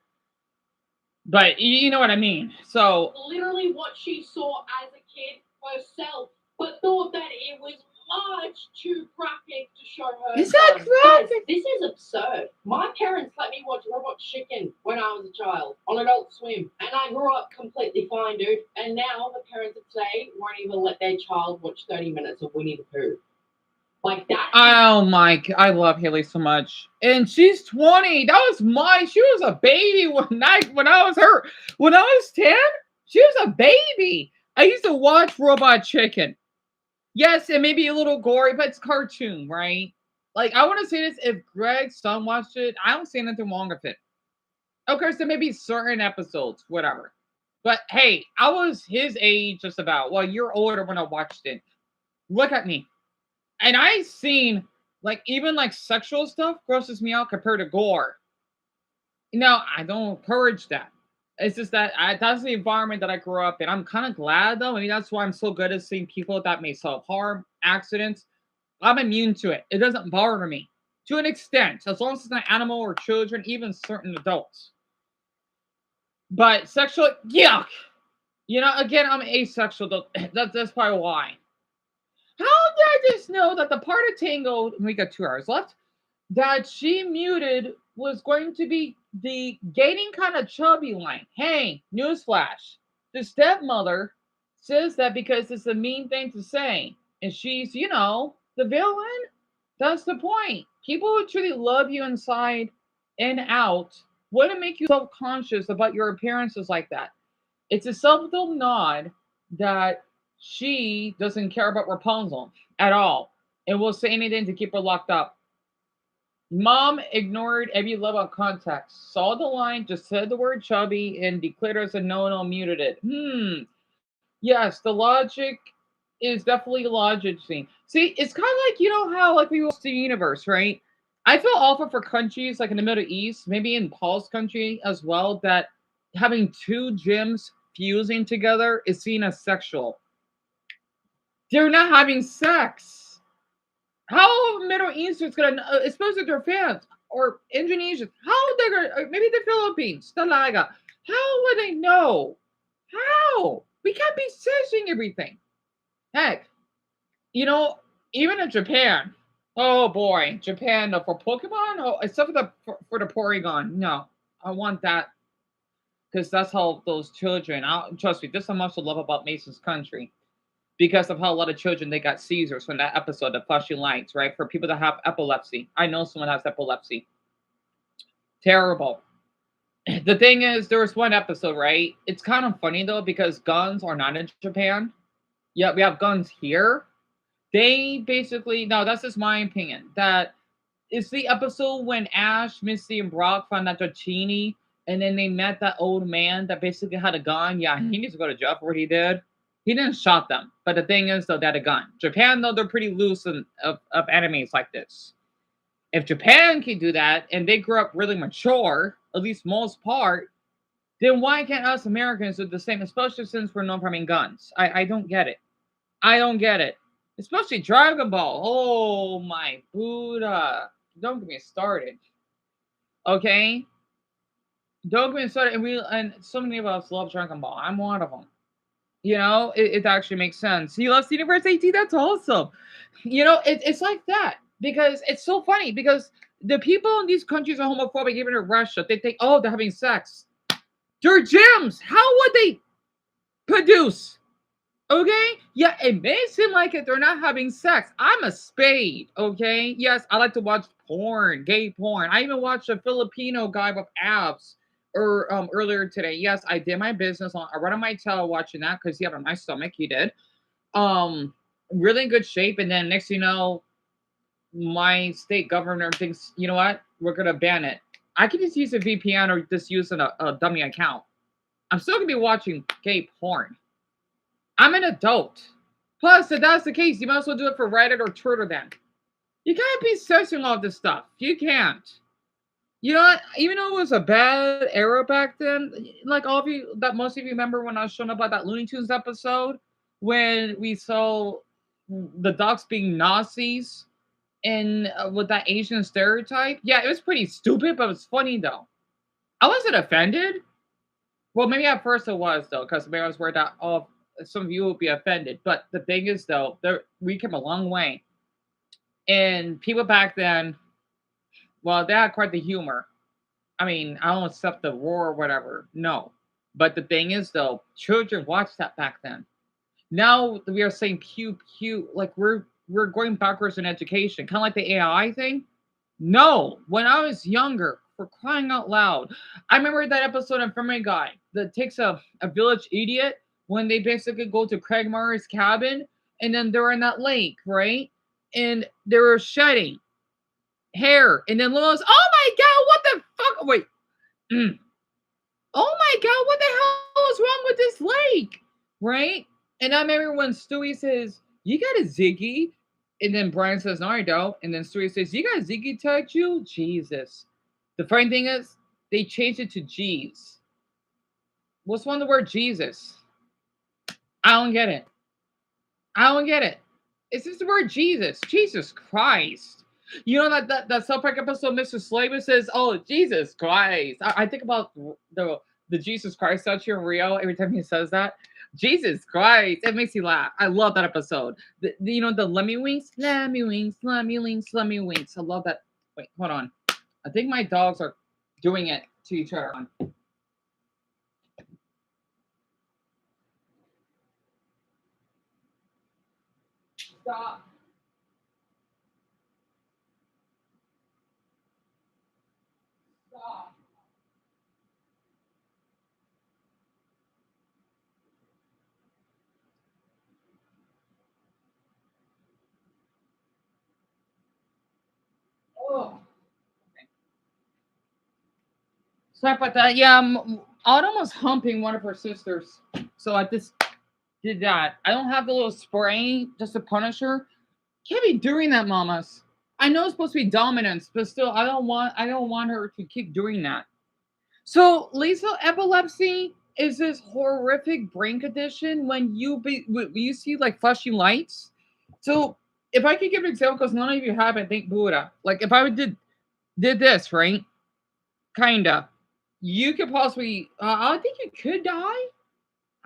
Speaker 1: But you know what I mean. So
Speaker 4: literally what she saw as a kid herself, but thought that it was much too graphic to show her.
Speaker 1: Is that graphic?
Speaker 4: This is absurd. My parents let me watch Robot Chicken when I was a child on Adult Swim, and I grew up completely fine, dude. And now the parents of today won't even let their child watch 30 minutes of Winnie the Pooh. Like that.
Speaker 1: Oh my! I love Haley so much, and she's 20. She was a baby when I was her. When I was 10, she was a baby. I used to watch Robot Chicken. Yes, it may be a little gory, but it's cartoon, right? Like, I want to say this, if Greg's son watched it, I don't see anything wrong with it. Okay, so maybe certain episodes, whatever. But hey, I was his age just about. Well, you're older when I watched it. Look at me. And I've seen, like, even, like, sexual stuff grosses me out compared to gore. Now, I don't encourage that. It's just that that's the environment that I grew up in. I'm kind of glad, though. I mean, that's why I'm so good at seeing people that may self-harm, accidents. I'm immune to it. It doesn't bother me. To an extent. As long as it's not animal or children, even certain adults. But sexual, yuck! You know, again, I'm asexual, though. That's probably why. How did I just know that the part of Tangled, we got 2 hours left, that she muted was going to be the gaining kind of chubby line. Hey, newsflash. The stepmother says that because it's a mean thing to say. And she's, the villain. That's the point. People who truly love you inside and out wouldn't make you self conscious about your appearances like that. It's a subtle nod that she doesn't care about Rapunzel at all and will say anything to keep her locked up. Mom ignored every level of context, saw the line, just said the word chubby, and declared as a no muted it. Yes, the logic is definitely logic. See, it's kind of like, how, like, we watch the universe, right? I feel awful for countries like in the Middle East, maybe in Paul's country as well, that having two gyms fusing together is seen as sexual. They're not having sex. How Middle Eastern's gonna, especially their fans or Indonesians, how they're gonna, maybe the Philippines, Talaga, how would they know? How? We can't be censoring everything. Heck, even in Japan, oh boy, Japan for Pokemon, except for the Porygon, no, I want that because that's how those children. Trust me, this is how much I love about Mason's country because of how a lot of children they got seizures from that episode of Flashing Lights, right? For people that have epilepsy, I know someone has epilepsy. Terrible. The thing is, there was one episode, right? It's kind of funny though because guns are not in Japan. Yeah, we have guns here. They basically, no, that's just my opinion. That is the episode when Ash, Misty, and Brock found out Dratini, and then they met that old man that basically had a gun. Yeah, he needs to go to jail for what he did. He didn't shot them, but the thing is, though, they had a gun. Japan, though, they're pretty loose of enemies like this. If Japan can do that, and they grew up really mature, at least most part, then why can't us Americans do the same, especially since we're known for having guns? I don't get it. I don't get it. Especially Dragon Ball. Oh my Buddha. Don't get me started. Okay? Don't get me started. And so many of us love Dragon Ball. I'm one of them. It actually makes sense. He loves Universe AT. That's awesome. It's like that. Because it's so funny. Because the people in these countries are homophobic, even in Russia. They think, oh, they're having sex. They're gyms. How would they produce? Okay? Yeah, it may seem like it. They're not having sex. I'm a spade. Okay? Yes, I like to watch porn, gay porn. I even watched a Filipino guy with abs earlier today. Yes, I did my business on. I run on my tail watching that because he had on my stomach. He did. Really in good shape. And then next, my state governor thinks, you know what? We're gonna ban it. I can just use a VPN or just use a dummy account. I'm still gonna be watching gay porn. I'm an adult. Plus, if that's the case, you might as well do it for Reddit or Twitter then. You can't be censoring all this stuff. You can't. You know what? Even though it was a bad era back then, like all of you, that most of you remember when I was showing up about that Looney Tunes episode when we saw the ducks being Nazis and with that Asian stereotype. Yeah, it was pretty stupid, but it was funny though. I wasn't offended. Well, maybe at first it was though, because maybe I was worried that some of you will be offended. But the thing is, though, we came a long way. And people back then, well, they had quite the humor. I mean, I don't accept the war or whatever. No. But the thing is, though, children watched that back then. Now we are saying pew pew, like we're going backwards in education, kind of like the AI thing. No, when I was younger, for crying out loud, I remember that episode of Family Guy that takes a village idiot when they basically go to Craig Murray's cabin and then they're in that lake, right? And they were shedding hair. And then Lola's, oh my God, what the fuck? Wait. Oh my God, what the hell is wrong with this lake? Right? And I remember when Stewie says, you got a Ziggy. And then Brian says, no, I don't. And then Stewie says, you got a Ziggy touch you? Jesus. The funny thing is, they changed it to G's. What's one of the word Jesus? I don't get it. I don't get it. It's just the word Jesus. Jesus Christ. You know that South Park episode, Mr. Slaver says, oh, Jesus Christ. I think about the Jesus Christ statue in Rio every time he says that. Jesus Christ. It makes me laugh. I love that episode. The Lemmy Winks? Lemmy Winks, Lemmy Winks, Lemmy Winks. I love that. Wait, hold on. I think my dogs are doing it to each other. Stop. Stop. Oh. Sorry about that. Yeah, Autumn was humping one of her sisters. So I just did that. I don't have the little spray just to punish her. Can't be doing that, mamas. I know it's supposed to be dominance, but still, I don't want her to keep doing that. So, lethal epilepsy is this horrific brain condition when you see like flashing lights. So, if I could give an example, because none of you have it, thank Buddha. Like if I did this, right? Kinda, you could possibly. I think you could die.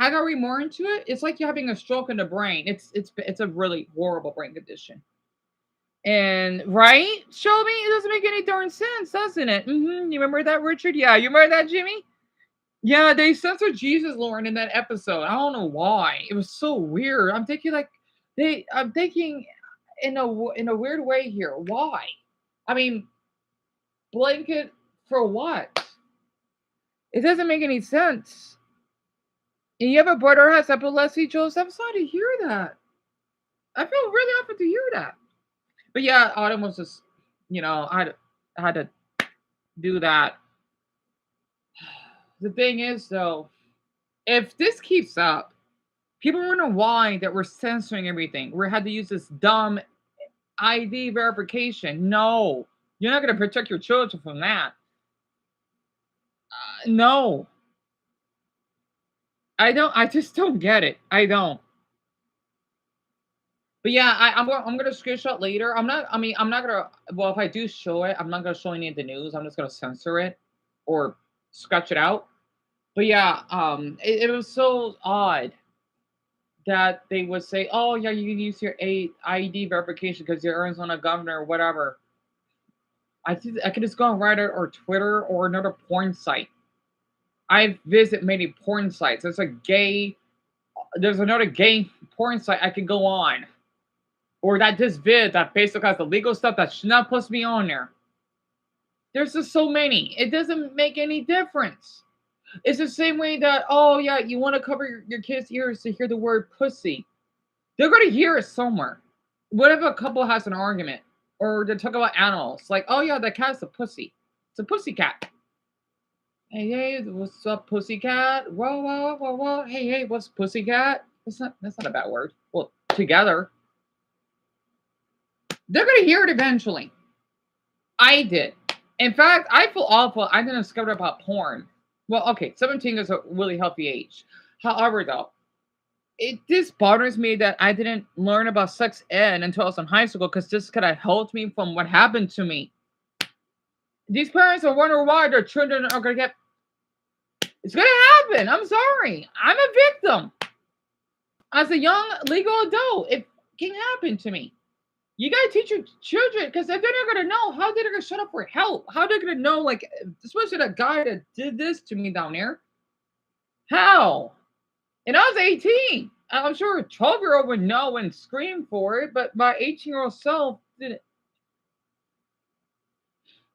Speaker 1: I got read more into it. It's like you're having a stroke in the brain. It's a really horrible brain condition. And right, Shelby, it doesn't make any darn sense, doesn't it? You remember that, Richard? Yeah, you remember that, Jimmy? Yeah, they censored Jesus, Lauren, in that episode. I don't know why. It was so weird. I'm thinking in a weird way here. Why? I mean, blanket for what? It doesn't make any sense. And you have a brother who has epilepsy, Joseph. I'm sorry to hear that. I feel really awful to hear that. But yeah, Autumn was just, I had to do that. The thing is, though, if this keeps up, people wonder why that we're censoring everything. We had to use this dumb ID verification. No, you're not going to protect your children from that. No. I just don't get it. I don't. But yeah, I'm gonna screenshot later. I'm not gonna. Well, if I do show it, I'm not gonna show any of the news. I'm just gonna censor it or scratch it out. But yeah, it was so odd that they would say, "Oh yeah, you can use your ID verification because you're Arizona governor or whatever." I could just go on Reddit or Twitter or another porn site. I visit many porn sites. There's another gay porn site I could go on. Or that this vid that basically has the legal stuff that should not supposed to be on there. There's just so many. It doesn't make any difference. It's the same way that, oh yeah, you want to cover your kids' ears to hear the word pussy. They're going to hear it somewhere. What if a couple has an argument? Or they talk about animals. Like, oh yeah, that cat's a pussy. It's a pussy cat. Hey, what's up, pussycat? Whoa. Hey, what's pussycat? That's not a bad word. Well, together. They're going to hear it eventually. I did. In fact, I feel awful. I didn't discover about porn. Well, okay, 17 is a really healthy age. However, though, this bothers me that I didn't learn about sex ed until I was in high school because this could have helped me from what happened to me. These parents are wondering why their children are going to get... It's going to happen. I'm sorry. I'm a victim. As a young legal adult, it can happen to me. You gotta teach your children because if they're not gonna know, how they're gonna shut up for help? How they're gonna know, like, especially that guy that did this to me down there? How? And I was 18. I'm sure a 12-year-old would know and scream for it, but my 18-year-old self didn't.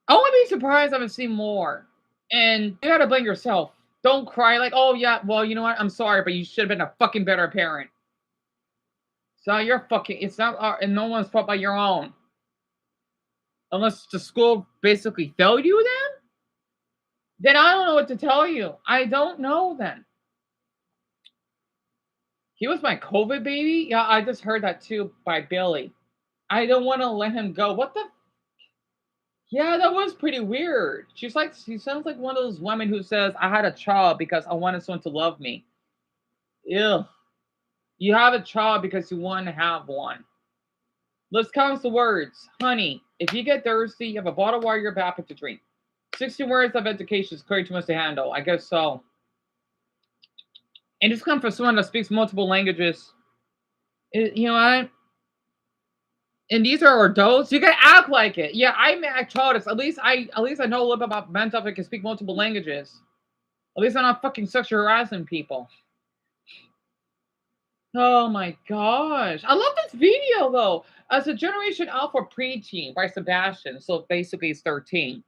Speaker 1: I wouldn't be surprised if I see more. And you gotta blame yourself. Don't cry like, oh yeah, well, you know what? I'm sorry, but you should have been a fucking better parent. So it's not, and no one's fault but your own. Unless the school basically failed you then I don't know what to tell you. I don't know then. He was my COVID baby? Yeah, I just heard that too by Billy. I don't want to let him go. What the? Yeah, that was pretty weird. She sounds like one of those women who says, I had a child because I wanted someone to love me. Ew. You have a child because you want to have one. Let's count the words. Honey, if you get thirsty, you have a bottle of water in your backpack to drink. 60 words of education is clearly too much to handle. I guess so. And this comes from someone that speaks multiple languages. You know what? And these are adults. You gotta act like it. Yeah, I'm a child. At least I know a little bit about mental health. I can speak multiple languages. At least I'm not fucking sexual harassing people. Oh my gosh. I love this video though. As a Generation Alpha preteen by Sebastian. So basically it's 13.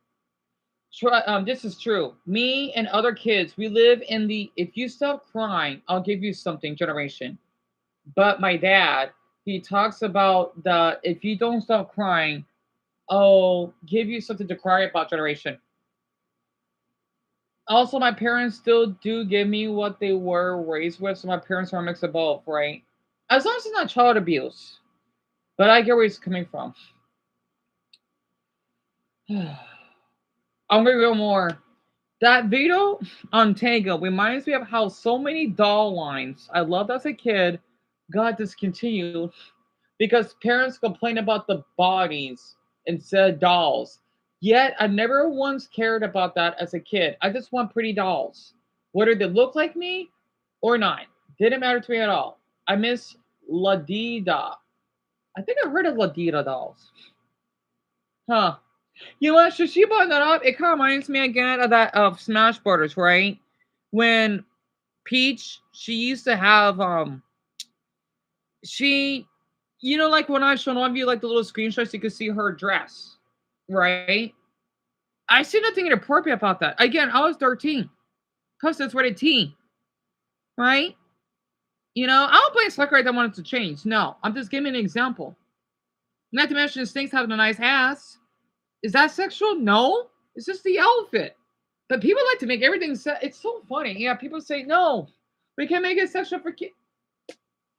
Speaker 1: This is true. Me and other kids, we live in the if you stop crying, I'll give you something generation. But my dad, he talks about the if you don't stop crying, I'll give you something to cry about generation. Also, my parents still do give me what they were raised with, so my parents are a mix of both, right? As long as it's not child abuse. But I get where he's coming from. I'm gonna go more. That video on Tango reminds me of how so many doll lines I loved as a kid got discontinued because parents complain about the bodies instead of dolls. Yet I never once cared about that as a kid. I just want pretty dolls. Whether they look like me or not. Didn't matter to me at all. I miss Ladida. I think I've heard of Ladida dolls. Huh. You know what? So she brought that up. It kind of reminds me again of that of Smash Brothers, right? When Peach, she used to have she like when I showed one of you like the little screenshots, you could see her dress, right? I see nothing inappropriate about that. Again, I was 13. Plus it's rated T. Right? I don't blame Sucker that wanted to change. No. I'm just giving an example. Not to mention Snakes having a nice ass. Is that sexual? No. It's just the outfit. But people like to make everything it's so funny. Yeah, people say, no, we can make it sexual for kids.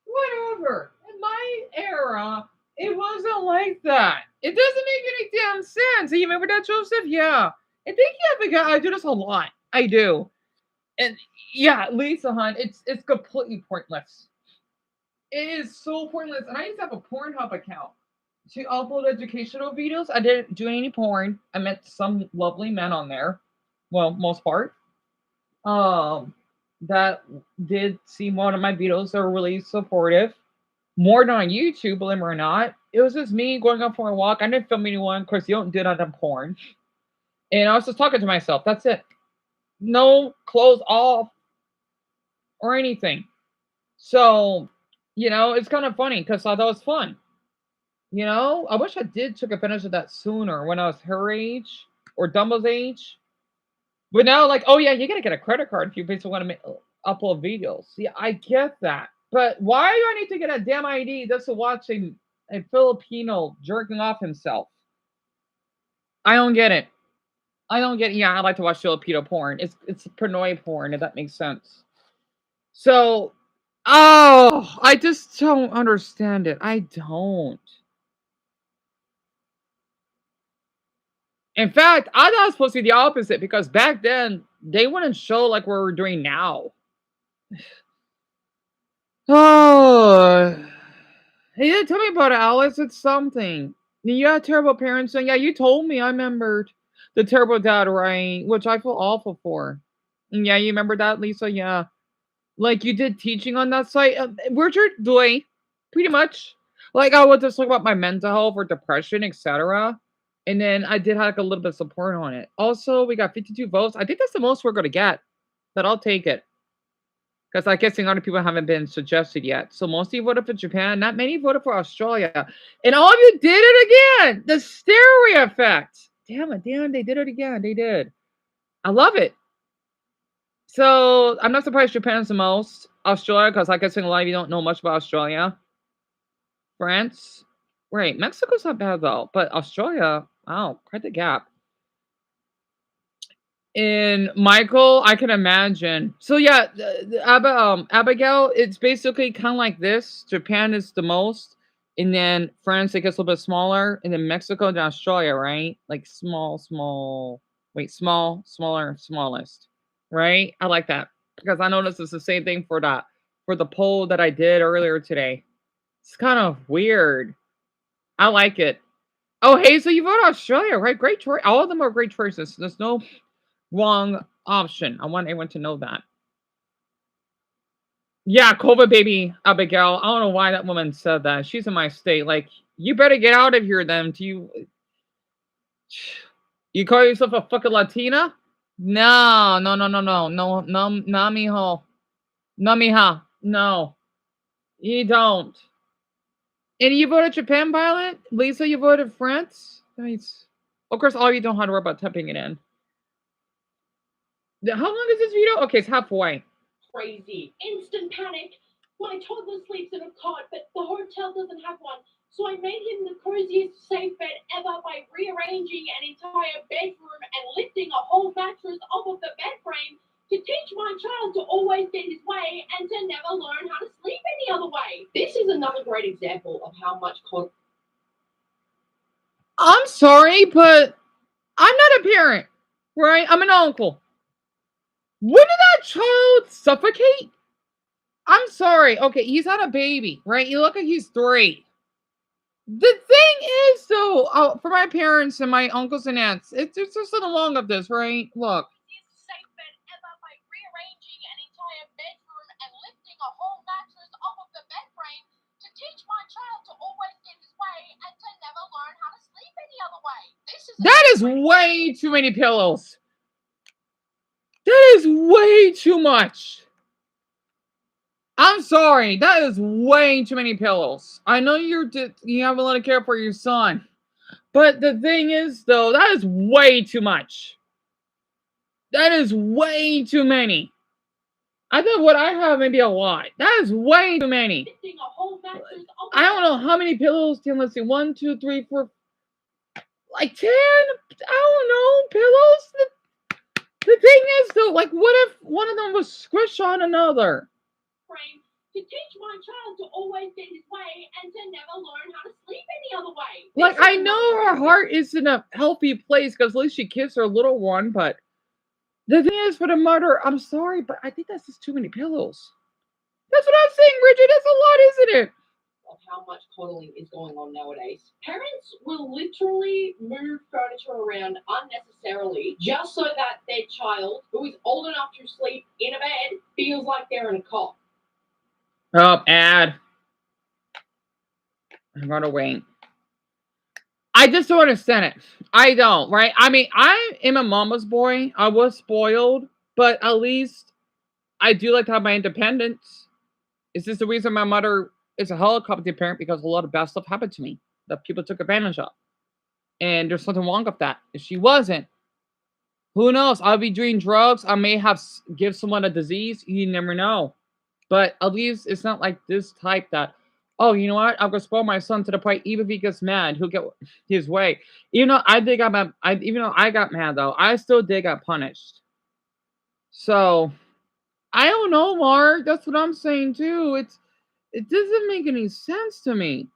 Speaker 1: Whatever. In my era, it wasn't like that. It doesn't make any damn sense. You remember that, Joseph? Yeah. I think because I do this a lot. I do. And yeah, Lisa Hunt, it's completely pointless. It is so pointless. And I used to have a Pornhub account to upload educational videos. I didn't do any porn. I met some lovely men on there. Well, most part. That did see one of my videos that were really supportive. More than on YouTube, believe it or not. It was just me going up for a walk. I didn't film anyone. Of course, you don't do that on porn. And I was just talking to myself. That's it. No clothes off or anything. So, it's kind of funny because I thought it was fun. I wish I did took advantage of that sooner when I was her age or Dumbo's age. But now, like, oh yeah, you gotta get a credit card if you basically want to upload videos. Yeah, I get that. But why do I need to get a damn ID just to watch a Filipino jerking off himself? I don't get it. Yeah, I like to watch Filipino porn. It's Pinoy porn, if that makes sense. So, I just don't understand it. I don't. In fact, I thought it was supposed to be the opposite because back then they wouldn't show like what we're doing now. Oh, yeah, tell me about it, Alice. It's something. You had terrible parents, and yeah, you told me. I remembered the terrible dad, right? Which I feel awful for. And yeah, you remember that, Lisa? Yeah, like you did teaching on that site. Richard Dway, pretty much. Like I would just talk about my mental health or depression, etc. And then I did have like a little bit of support on it. Also, we got 52 votes. I think that's the most we're gonna get, but I'll take it. Because I guess other people haven't been suggested yet. So mostly voted for Japan. Not many voted for Australia. And all of you did it again. The stereo effect. Damn it, they did it again. They did. I love it. So I'm not surprised Japan's the most. Australia, because I guess a lot of you don't know much about Australia. France. Right. Mexico's not bad though. But Australia, wow, quite the gap. And Michael, I can imagine. So yeah, Abigail, it's basically kind of like this. Japan is the most, and then France it gets a little bit smaller, and then Mexico and Australia, right? Like small, smaller, smallest, right? I like that because I noticed it's the same thing for the poll that I did earlier today. It's kind of weird. I like it. Oh, hey, so you vote Australia, right? Great choice. All of them are great choices. There's no wrong option. I want everyone to know that. Yeah, COVID baby Abigail. I don't know why that woman said that. She's in my state. Like, You better get out of here then. You call yourself a fucking Latina? No, no, no, no, no, no, no, no, mijo. No, mija. No. You don't. And you voted Japan, Violet? Lisa, you voted France? Nice. Of course, all you don't have to worry about typing it in. How long is this video? Okay, it's halfway.
Speaker 4: Crazy. Instant panic. My toddler sleeps in a cot, but the hotel doesn't have one. So I made him the coziest safe bed ever by rearranging an entire bedroom and lifting a whole mattress off of the bed frame to teach my child to always get his way and to never learn how to sleep any other way. This is another great example of how much
Speaker 1: I'm sorry, but I'm not a parent, right? I'm an uncle. Wouldn't that child suffocate? I'm sorry. Okay, he's not a baby, right? You look like he's 3. The thing is, though, for my parents and my uncles and aunts, there's just something wrong with this, right? Look.
Speaker 4: safe bed ever by rearranging an entire bedroom and lifting a whole mattress off of the bed frame to teach my child to always get his way and to never learn how to sleep any other way.
Speaker 1: That is way too many pillows. That is way too much. I'm sorry. That is way too many pillows. I know you have a lot of care for your son. But the thing is, though, that is way too much. That is way too many. I thought what I have may be a lot. That is way too many. I don't know how many pillows. Let's see. 1, 2, 3, 4. Like 10? I don't know. Pillows? The thing is, though, like, what if one of them was squished on another?
Speaker 4: To teach my child to always get his way and to never learn how to sleep any other way.
Speaker 1: Like, I know her heart is in a healthy place because at least she kissed her little one, but the thing is, for the mother, I'm sorry, but I think that's just too many pillows. That's what I'm saying, Richard. That's a lot, isn't it?
Speaker 4: Of how much coddling is going on nowadays. Parents will literally move furniture around unnecessarily just so that their child, who is old enough to sleep in a bed, feels like they're in a cot.
Speaker 1: Oh, ad. I'm gonna wait. I just don't understand it. I don't, right? I mean, I am a mama's boy. I was spoiled, but at least I do like to have my independence. Is this the reason my mother is a helicopter parent? Because a lot of bad stuff happened to me that people took advantage of. And there's something wrong with that. If she wasn't, who knows? I'll be doing drugs. I may have give someone a disease. You never know. But at least it's not like this type that, oh, you know what? I'm gonna spoil my son to the point even if he gets mad, he'll get his way. Even though I did got mad, even though I got mad though, I still did get punished. So I don't know, Mark. That's what I'm saying too. It doesn't make any sense to me.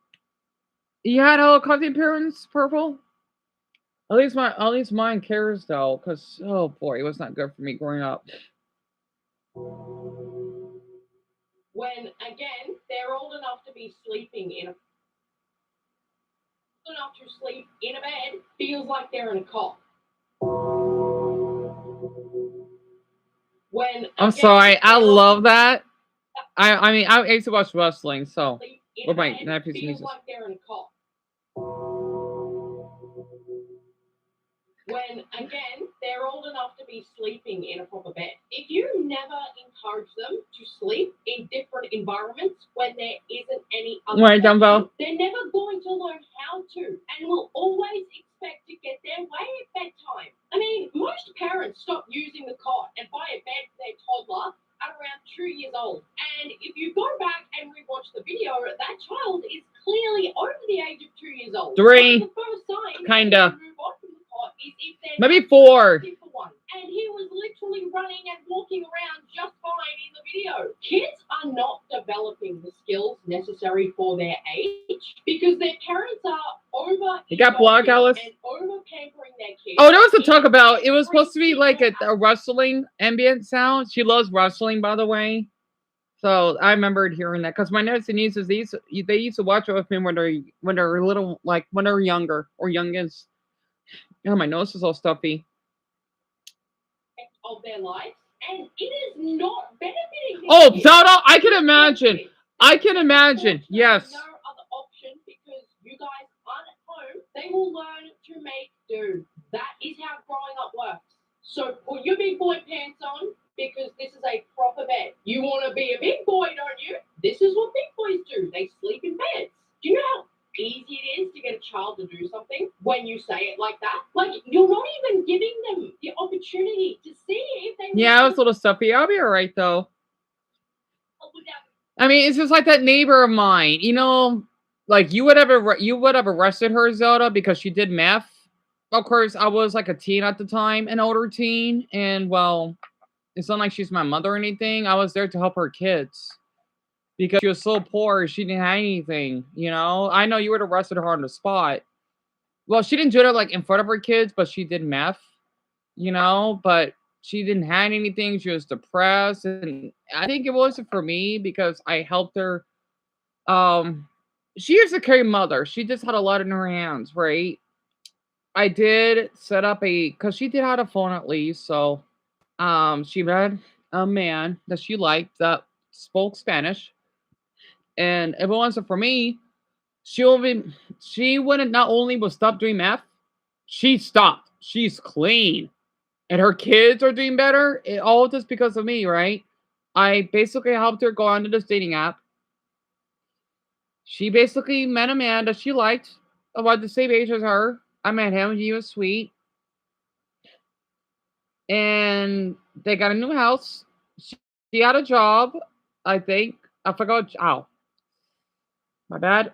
Speaker 1: You had helicopter parents, Purple? At least mine cares though, because oh boy, it was not good for me growing up.
Speaker 4: When again they're old enough to be sleeping in a bed feels like they're in a cot.
Speaker 1: I'm sorry, I love that. I mean I used to watch wrestling, so with my nephews and nieces.
Speaker 4: Like they're in a cot. When again they're old enough to be sleeping in a proper bed. If you never encourage them to sleep in different environments when there isn't any other
Speaker 1: right, Dumbo.
Speaker 4: They're never going to learn how to and will always expect to get their way at bedtime. I mean, most parents stop using the cot and buy a bed for their toddler at around 2 years old. And if you go back and rewatch the video, that child is clearly over the age of 2 years old.
Speaker 1: 3.
Speaker 4: The first sign
Speaker 1: Kinda.
Speaker 4: is if they're
Speaker 1: maybe 4.
Speaker 4: And he was literally running and walking around just fine in the video. Kids are not developing the skills necessary for their age because their parents are over.
Speaker 1: You got blocked, Alice?
Speaker 4: And over pampering their kids.
Speaker 1: Oh, there was a talk about it was supposed to be like a rustling ambient sound. She loves rustling, by the way. So I remembered hearing that because my nephews and nieces they used to watch it with me when they're little, like when they're younger or youngest. Oh, my nose is all stuffy.
Speaker 4: Of their lives, and it is not benefiting.
Speaker 1: Oh, Dada, I can imagine. I can imagine. Yes.
Speaker 4: No other option because you guys they will learn to make do. That is how growing up works. So put your big boy pants on, because this is a proper bed. You want to be a big boy, don't you? This is what big boys do. They sleep in beds. Do you know how easy it is to get a child to do something when you say it like that? Like, you're not even giving them the opportunity to see if they...
Speaker 1: Yeah, it was a little stuffy. I'll be all right, though. I mean, it's just like that neighbor of mine. You know, like, you would have arrested her, Zelda, because she did meth. Of course, I was like a teen at the time, an older teen. And, well, it's not like she's my mother or anything. I was there to help her kids. Because she was so poor, she didn't have anything, you know? I know you would have arrested her on the spot. Well, she didn't do it, like, in front of her kids, but she did meth, you know? But she didn't have anything. She was depressed. And I think it wasn't for me because I helped her. She is a caring mother. She just had a lot in her hands, right? I did set up because she did have a phone at least. So she met a man that she liked that spoke Spanish. And if it wasn't for me, she wouldn't not only will stop doing meth, she stopped. She's clean. And her kids are doing better. All just because of me, right? I basically helped her go onto this dating app. She basically met a man that she liked, about the same age as her. I met him. He was sweet. And they got a new house. She had a job, I think. I forgot. Ow. My bad.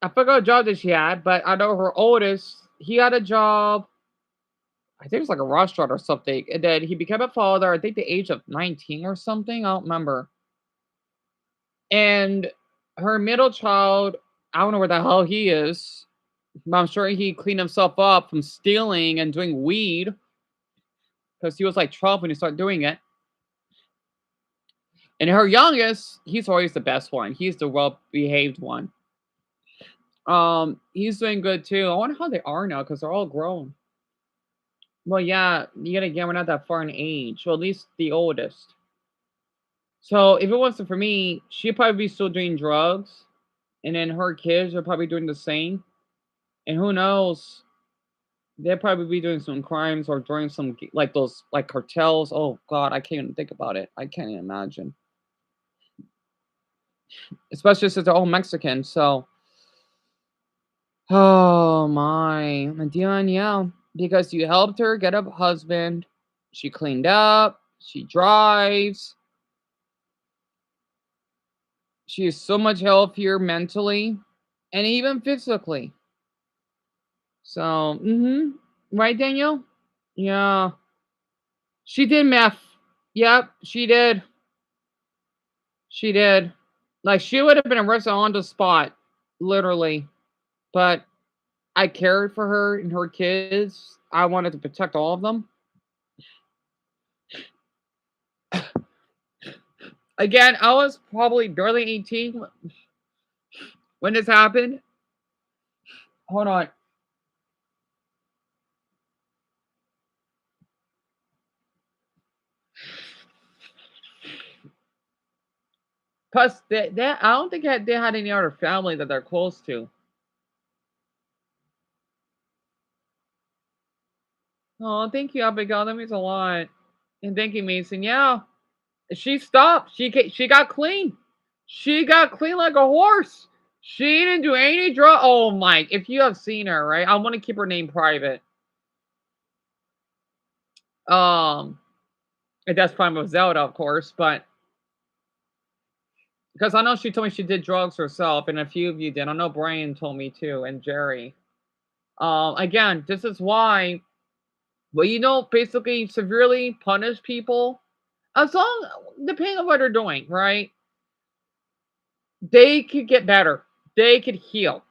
Speaker 1: I forgot what job that she had, but I know her oldest, he had a job. I think it was like a restaurant or something. And then he became a father, I think the age of 19 or something. I don't remember. And her middle child, I don't know where the hell he is. I'm sure he cleaned himself up from stealing and doing weed. Because he was like 12 when he started doing it. And her youngest, he's always the best one. He's the well-behaved one. He's doing good too. I wonder how they are now because they're all grown. Well, yeah, yet again, we're not that far in age. Well, at least the oldest. So if it wasn't for me, she'd probably be still doing drugs. And then her kids are probably doing the same. And who knows? They'll probably be doing some crimes or doing some, like those, like cartels. Oh, God, I can't even think about it. I can't even imagine. Especially since they're all Mexican, so. Oh, my. Dion, yeah. Because you helped her get a husband. She cleaned up. She drives. She is so much healthier mentally and even physically. So, right, Daniel? Yeah. She did meth. Yep, she did. She did. Like, she would have been arrested on the spot, literally. But I cared for her and her kids. I wanted to protect all of them. Again, I was probably barely 18 when this happened. Hold on. Plus, I don't think they had any other family that they're close to. Oh, thank you, Abigail. That means a lot. And thank you, Mason. Yeah, she stopped. She got clean. She got clean like a horse. She didn't do any drug. Oh, Mike, if you have seen her, right? I want to keep her name private. And that's fine with Zelda, of course, but because I know she told me she did drugs herself, and a few of you did. I know Brian told me too, and Jerry. Again, this is why. Well, you know, basically severely punish people, as long depending on what they're doing, right? They could get better. They could heal.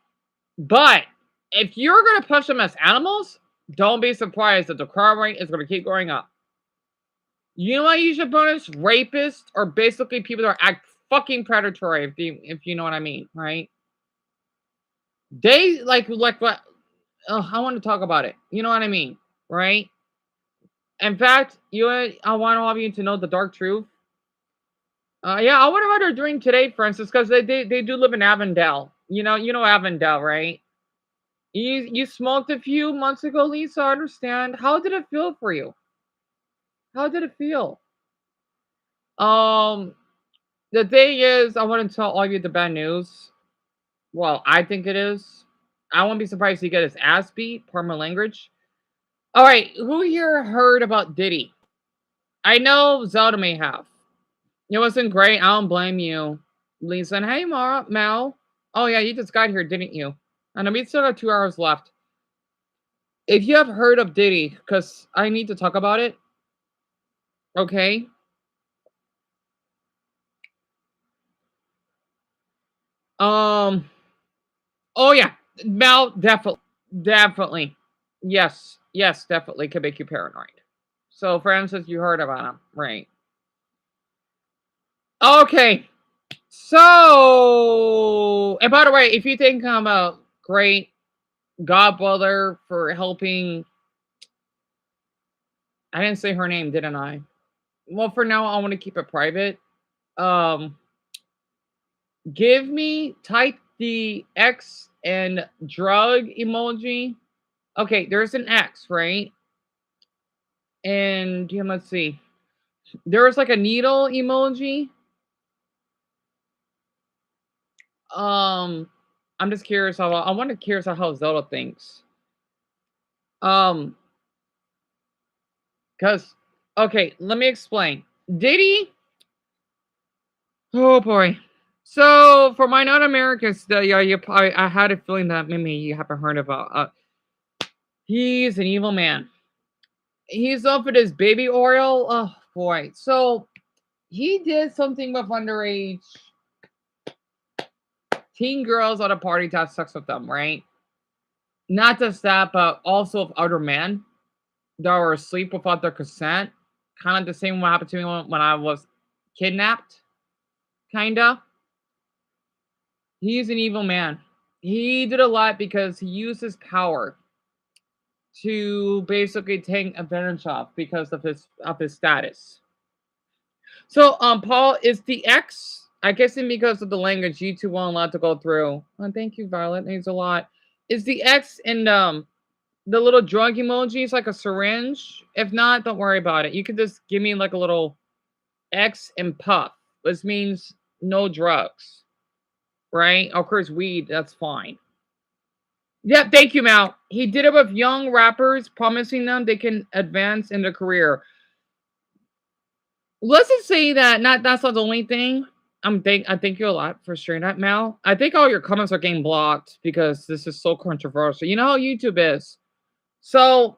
Speaker 1: But if you're gonna push them as animals, don't be surprised that the crime rate is gonna keep going up. You know why you should punish rapists or basically people that act fucking predatory, if you know what I mean, right? They like what? I want to talk about it. You know what I mean, right? In fact, I want all of you to know the dark truth. Yeah, I wonder what they're doing today, for instance, because they do live in Avondale. You know Avondale, right? You smoked a few months ago, Lisa. I understand. How did it feel for you? How did it feel? Um, the thing is, I want to tell all of you the bad news. Well, I think it is. I won't be surprised to get his ass beat. Pardon my language. All right, who here heard about Diddy? I know Zelda may have. It wasn't great. I don't blame you, Lisa. And hey, Mel. Oh yeah, you just got here, didn't you? I know we still got 2 hours left. If you have heard of Diddy, because I need to talk about it. Okay. Oh yeah, Mel, definitely. Yes, definitely can make you paranoid. So, for instance, you heard about him, right? Okay. So, and by the way, if you think I'm a great godbrother for helping, I didn't say her name, didn't I? Well, for now, I want to keep it private. Um, type the X and drug emoji. Okay, there's an X, right? And yeah, let's see. There's like a needle emoji. I'm just curious how I want to curious how Zelda thinks. Cause okay, let me explain. Diddy. Oh boy. So for my non-Americans, I had a feeling that maybe you haven't heard about. He's an evil man. He's up with his baby oil. Oh boy. So he did something with underage teen girls at a party to have sex with them, right? Not just that, but also with other men that were asleep without their consent. Kind of the same what happened to me when I was kidnapped. Kinda. He's an evil man. He did a lot because he used his power to basically take advantage of because of his status. So Paul is the X. I guess because of the language you two won't allowed to go through. Oh, thank you, Violet. Thanks a lot. Is the X in the little drug emoji is like a syringe? If not, don't worry about it. You can just give me like a little X and puff, which means no drugs. Right? Of course, weed, that's fine. Yeah, thank you, Mal. He did it with young rappers, promising them they can advance in their career. Let's just say that that's not the only thing. I thank you a lot for sharing that, Mal. I think all your comments are getting blocked because this is so controversial. You know how YouTube is. So,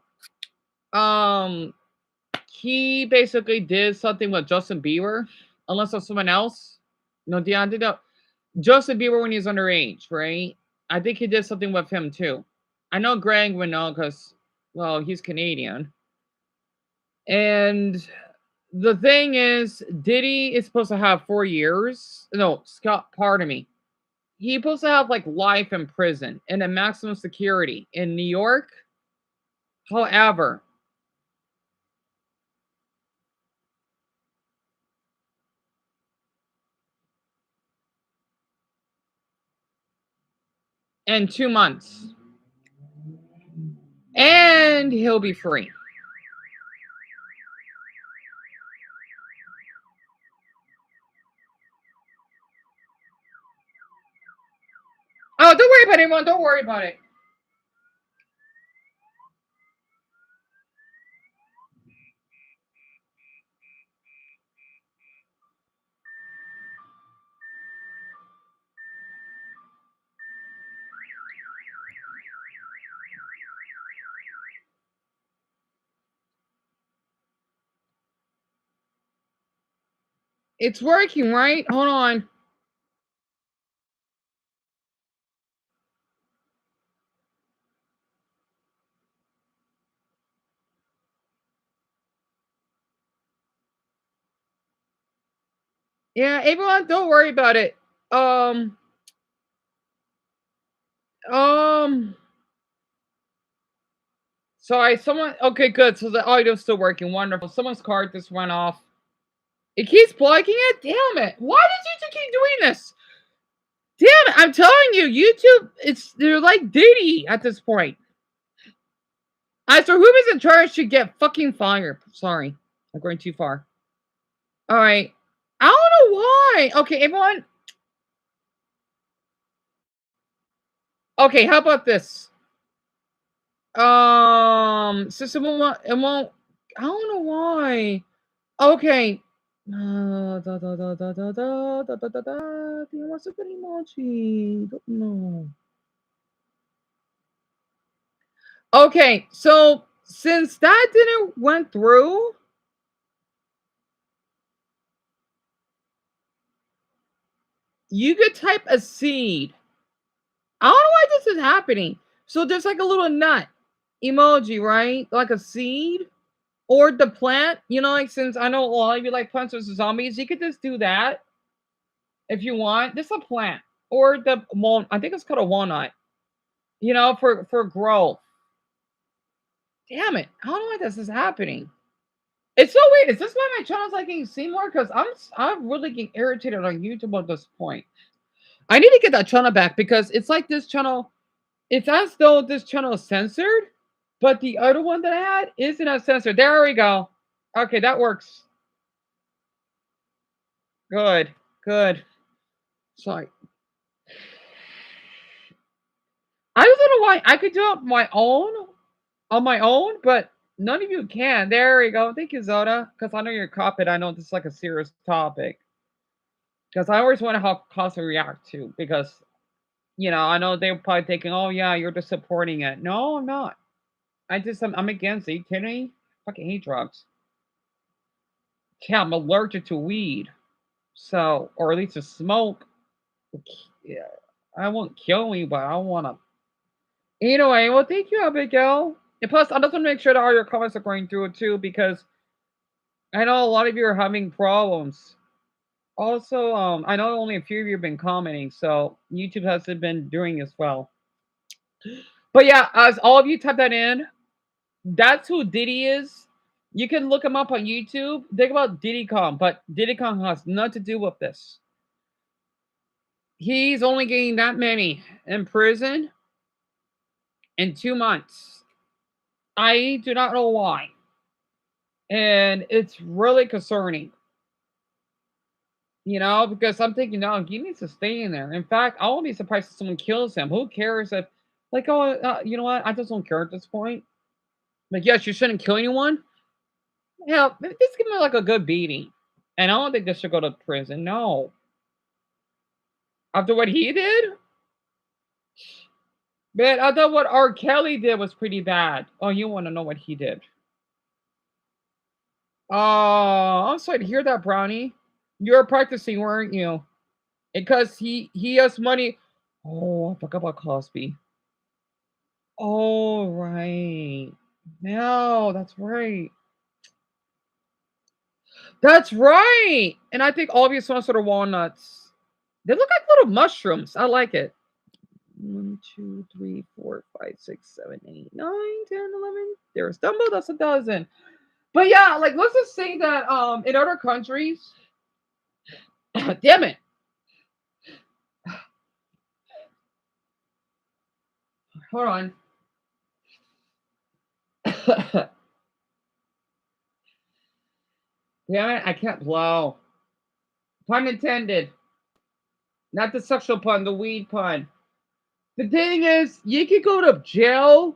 Speaker 1: he basically did something with Justin Bieber, unless there's someone else. No, Dion did that. Justin Bieber when he was underage, right? I think he did something with him too. I know Greg would know because, well, he's Canadian. And the thing is, Diddy is supposed to have 4 years. No, Scott, pardon me. He's supposed to have like life in prison and a maximum security in New York. However, in 2 months. And he'll be free. Oh, don't worry about anyone. Don't worry about it. It's working, right? Hold on. Yeah, everyone, don't worry about it. Sorry, someone. Okay, good. So the audio's still working. Wonderful. Someone's card just went off. It keeps plugging it. Damn it! Why did you keep doing this? Damn it, I'm telling you, YouTube, they're like Diddy at this point. So whoever's in charge should get fucking fired. Sorry, I'm going too far. All right. I don't know why. Okay, everyone. Okay, how about this? Since it won't, I don't know why. Okay. What's a good emoji? Don't know. Okay, so since that didn't went through, you could type a seed. I don't know why this is happening. So there's like a little nut emoji, right? Like a seed or the plant. You know, like since I know a lot of you like Plants vs Zombies, you could just do that if you want. This is a plant or the I think it's called a walnut. You know, for growth. Damn it! I don't know why this is happening. It's so weird. Is this why my channel's like getting seen more? Because I'm really getting irritated on YouTube at this point. I need to get that channel back because it's like this channel. It's as though this channel is censored, but the other one that I had isn't as censored. There we go. Okay, that works. Good. Good. Sorry. I just don't know why I could do it on my own, but none of you can. There we go. Thank you, Zoda. Because I know you're copying. I know this is like a serious topic. Because I always wonder how Cos will react to. Because, you know, I know they're probably thinking, oh, yeah, you're just supporting it. No, I'm not. I'm against it. Are you kidding me? I fucking hate drugs. Yeah, I'm allergic to weed. So, or at least to smoke. Yeah, I won't kill me, but I want to. Anyway, well, thank you, Abigail. And plus, I just want to make sure that all your comments are going through it too, because I know a lot of you are having problems. Also, I know only a few of you have been commenting, so YouTube hasn't been doing as well. But yeah, as all of you type that in, that's who Diddy is. You can look him up on YouTube. Think about Diddy Kong, but Diddy Kong has nothing to do with this. He's only getting that many in prison in 2 months. I do not know why. And it's really concerning. You know, because I'm thinking, no, he needs to stay in there. In fact, I won't be surprised if someone kills him. Who cares if, like, oh, you know what? I just don't care at this point. Like, yes, you shouldn't kill anyone. Yeah, just give him like a good beating. And I don't think they should go to prison. No. After what he did? Man, I thought what R. Kelly did was pretty bad. Oh, you want to know what he did? Oh, I'm sorry to hear that, Brownie. You were practicing, weren't you? Because he has money. Oh, I forgot about Cosby. Oh, right. No, that's right. That's right. And I think all of you saw sort of walnuts. They look like little mushrooms. I like it. 1, 2, 3, 4, 5, 6, 7, 8, 9, 10, 11. There's Dumbo. That's a dozen. But yeah, like let's just say that in other countries, damn it. Hold on. Damn it, I can't blow. Pun intended. Not the sexual pun, the weed pun. The thing is, you could go to jail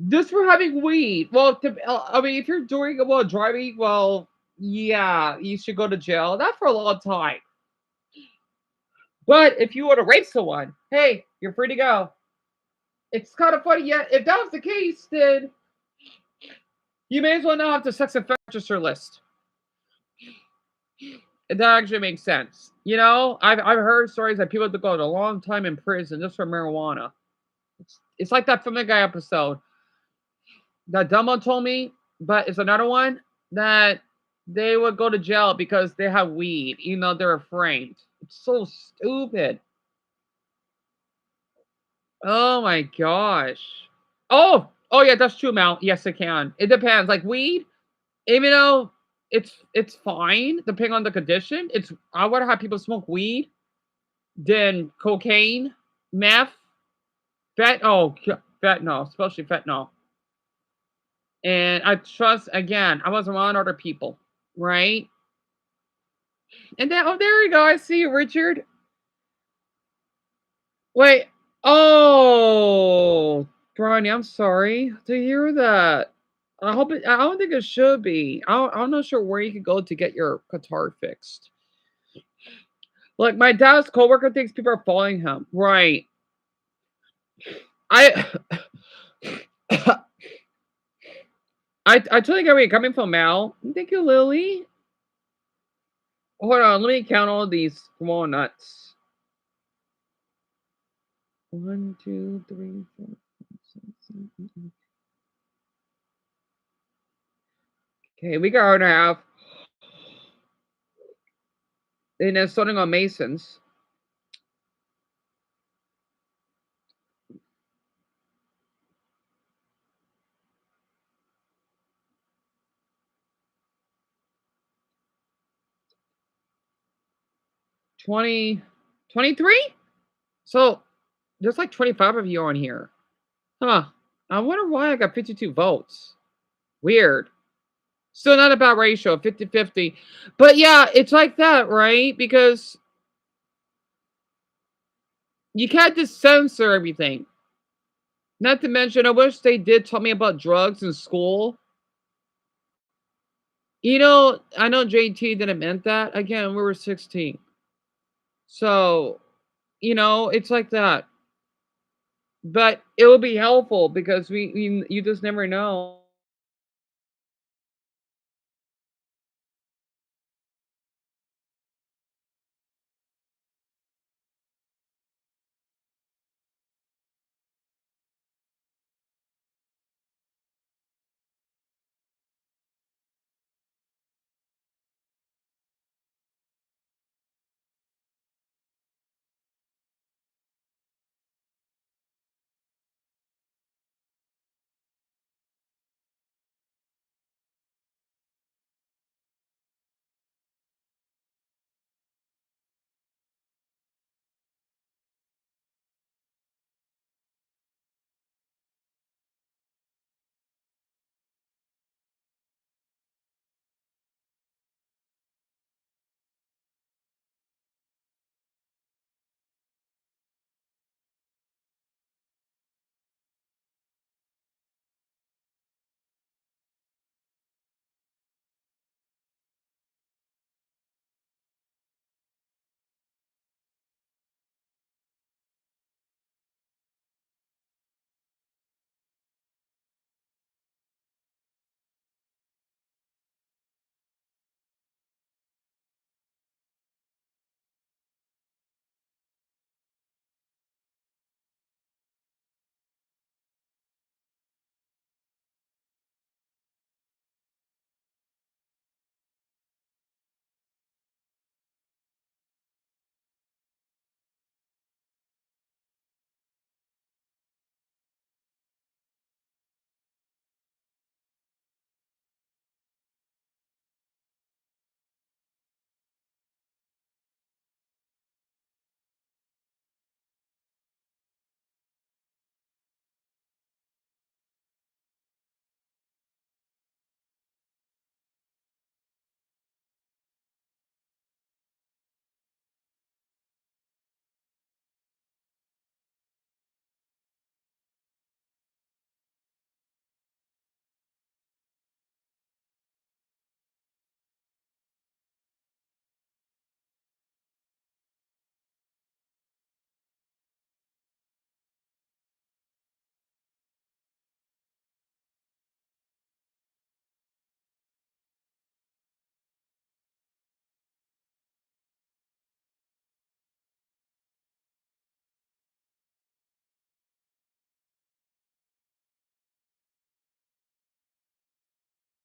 Speaker 1: just for having weed. Well, I mean, if you're doing driving, well, yeah, you should go to jail. Not for a long time. But if you were to rape someone, hey, you're free to go. It's kind of funny. Yeah, if that was the case, then you may as well not have the sex offender register list. That actually makes sense. You know, I've heard stories that people have to go a long time in prison just for marijuana. It's like that Family Guy episode that Dumbo told me, but it's another one that they would go to jail because they have weed, even though they're afraid. It's so stupid. Oh my gosh. Oh yeah, that's true, Mal. Yes, it can. It depends. Like weed, even though it's fine depending on the condition. I would have people smoke weed than cocaine, meth, fentanyl, especially fentanyl. And I trust, again, I was around other people, right? And then, oh, there you go. I see you, Richard. Wait. Oh, Bronny, I'm sorry to hear that. I don't think it should be. I'm not sure where you could go to get your guitar fixed. Like, my dad's coworker thinks people are following him. Right. I totally get where you're coming from, Mal. Thank you, Lily. Hold on, let me count all these walnuts. 1, 2, 3, 4, 5, 6, 7, 8. Okay, we got an half. And then starting on Masons. $20, $23? So there's like 25 of you on here. Huh. I wonder why I got 52 votes. Weird. Still not a bad ratio, 50-50. But yeah, it's like that, right? Because you can't just censor everything. Not to mention, I wish they did tell me about drugs in school. You know, I know JT didn't meant that. Again, we were 16. So, you know, it's like that. But it will be helpful because you just never know.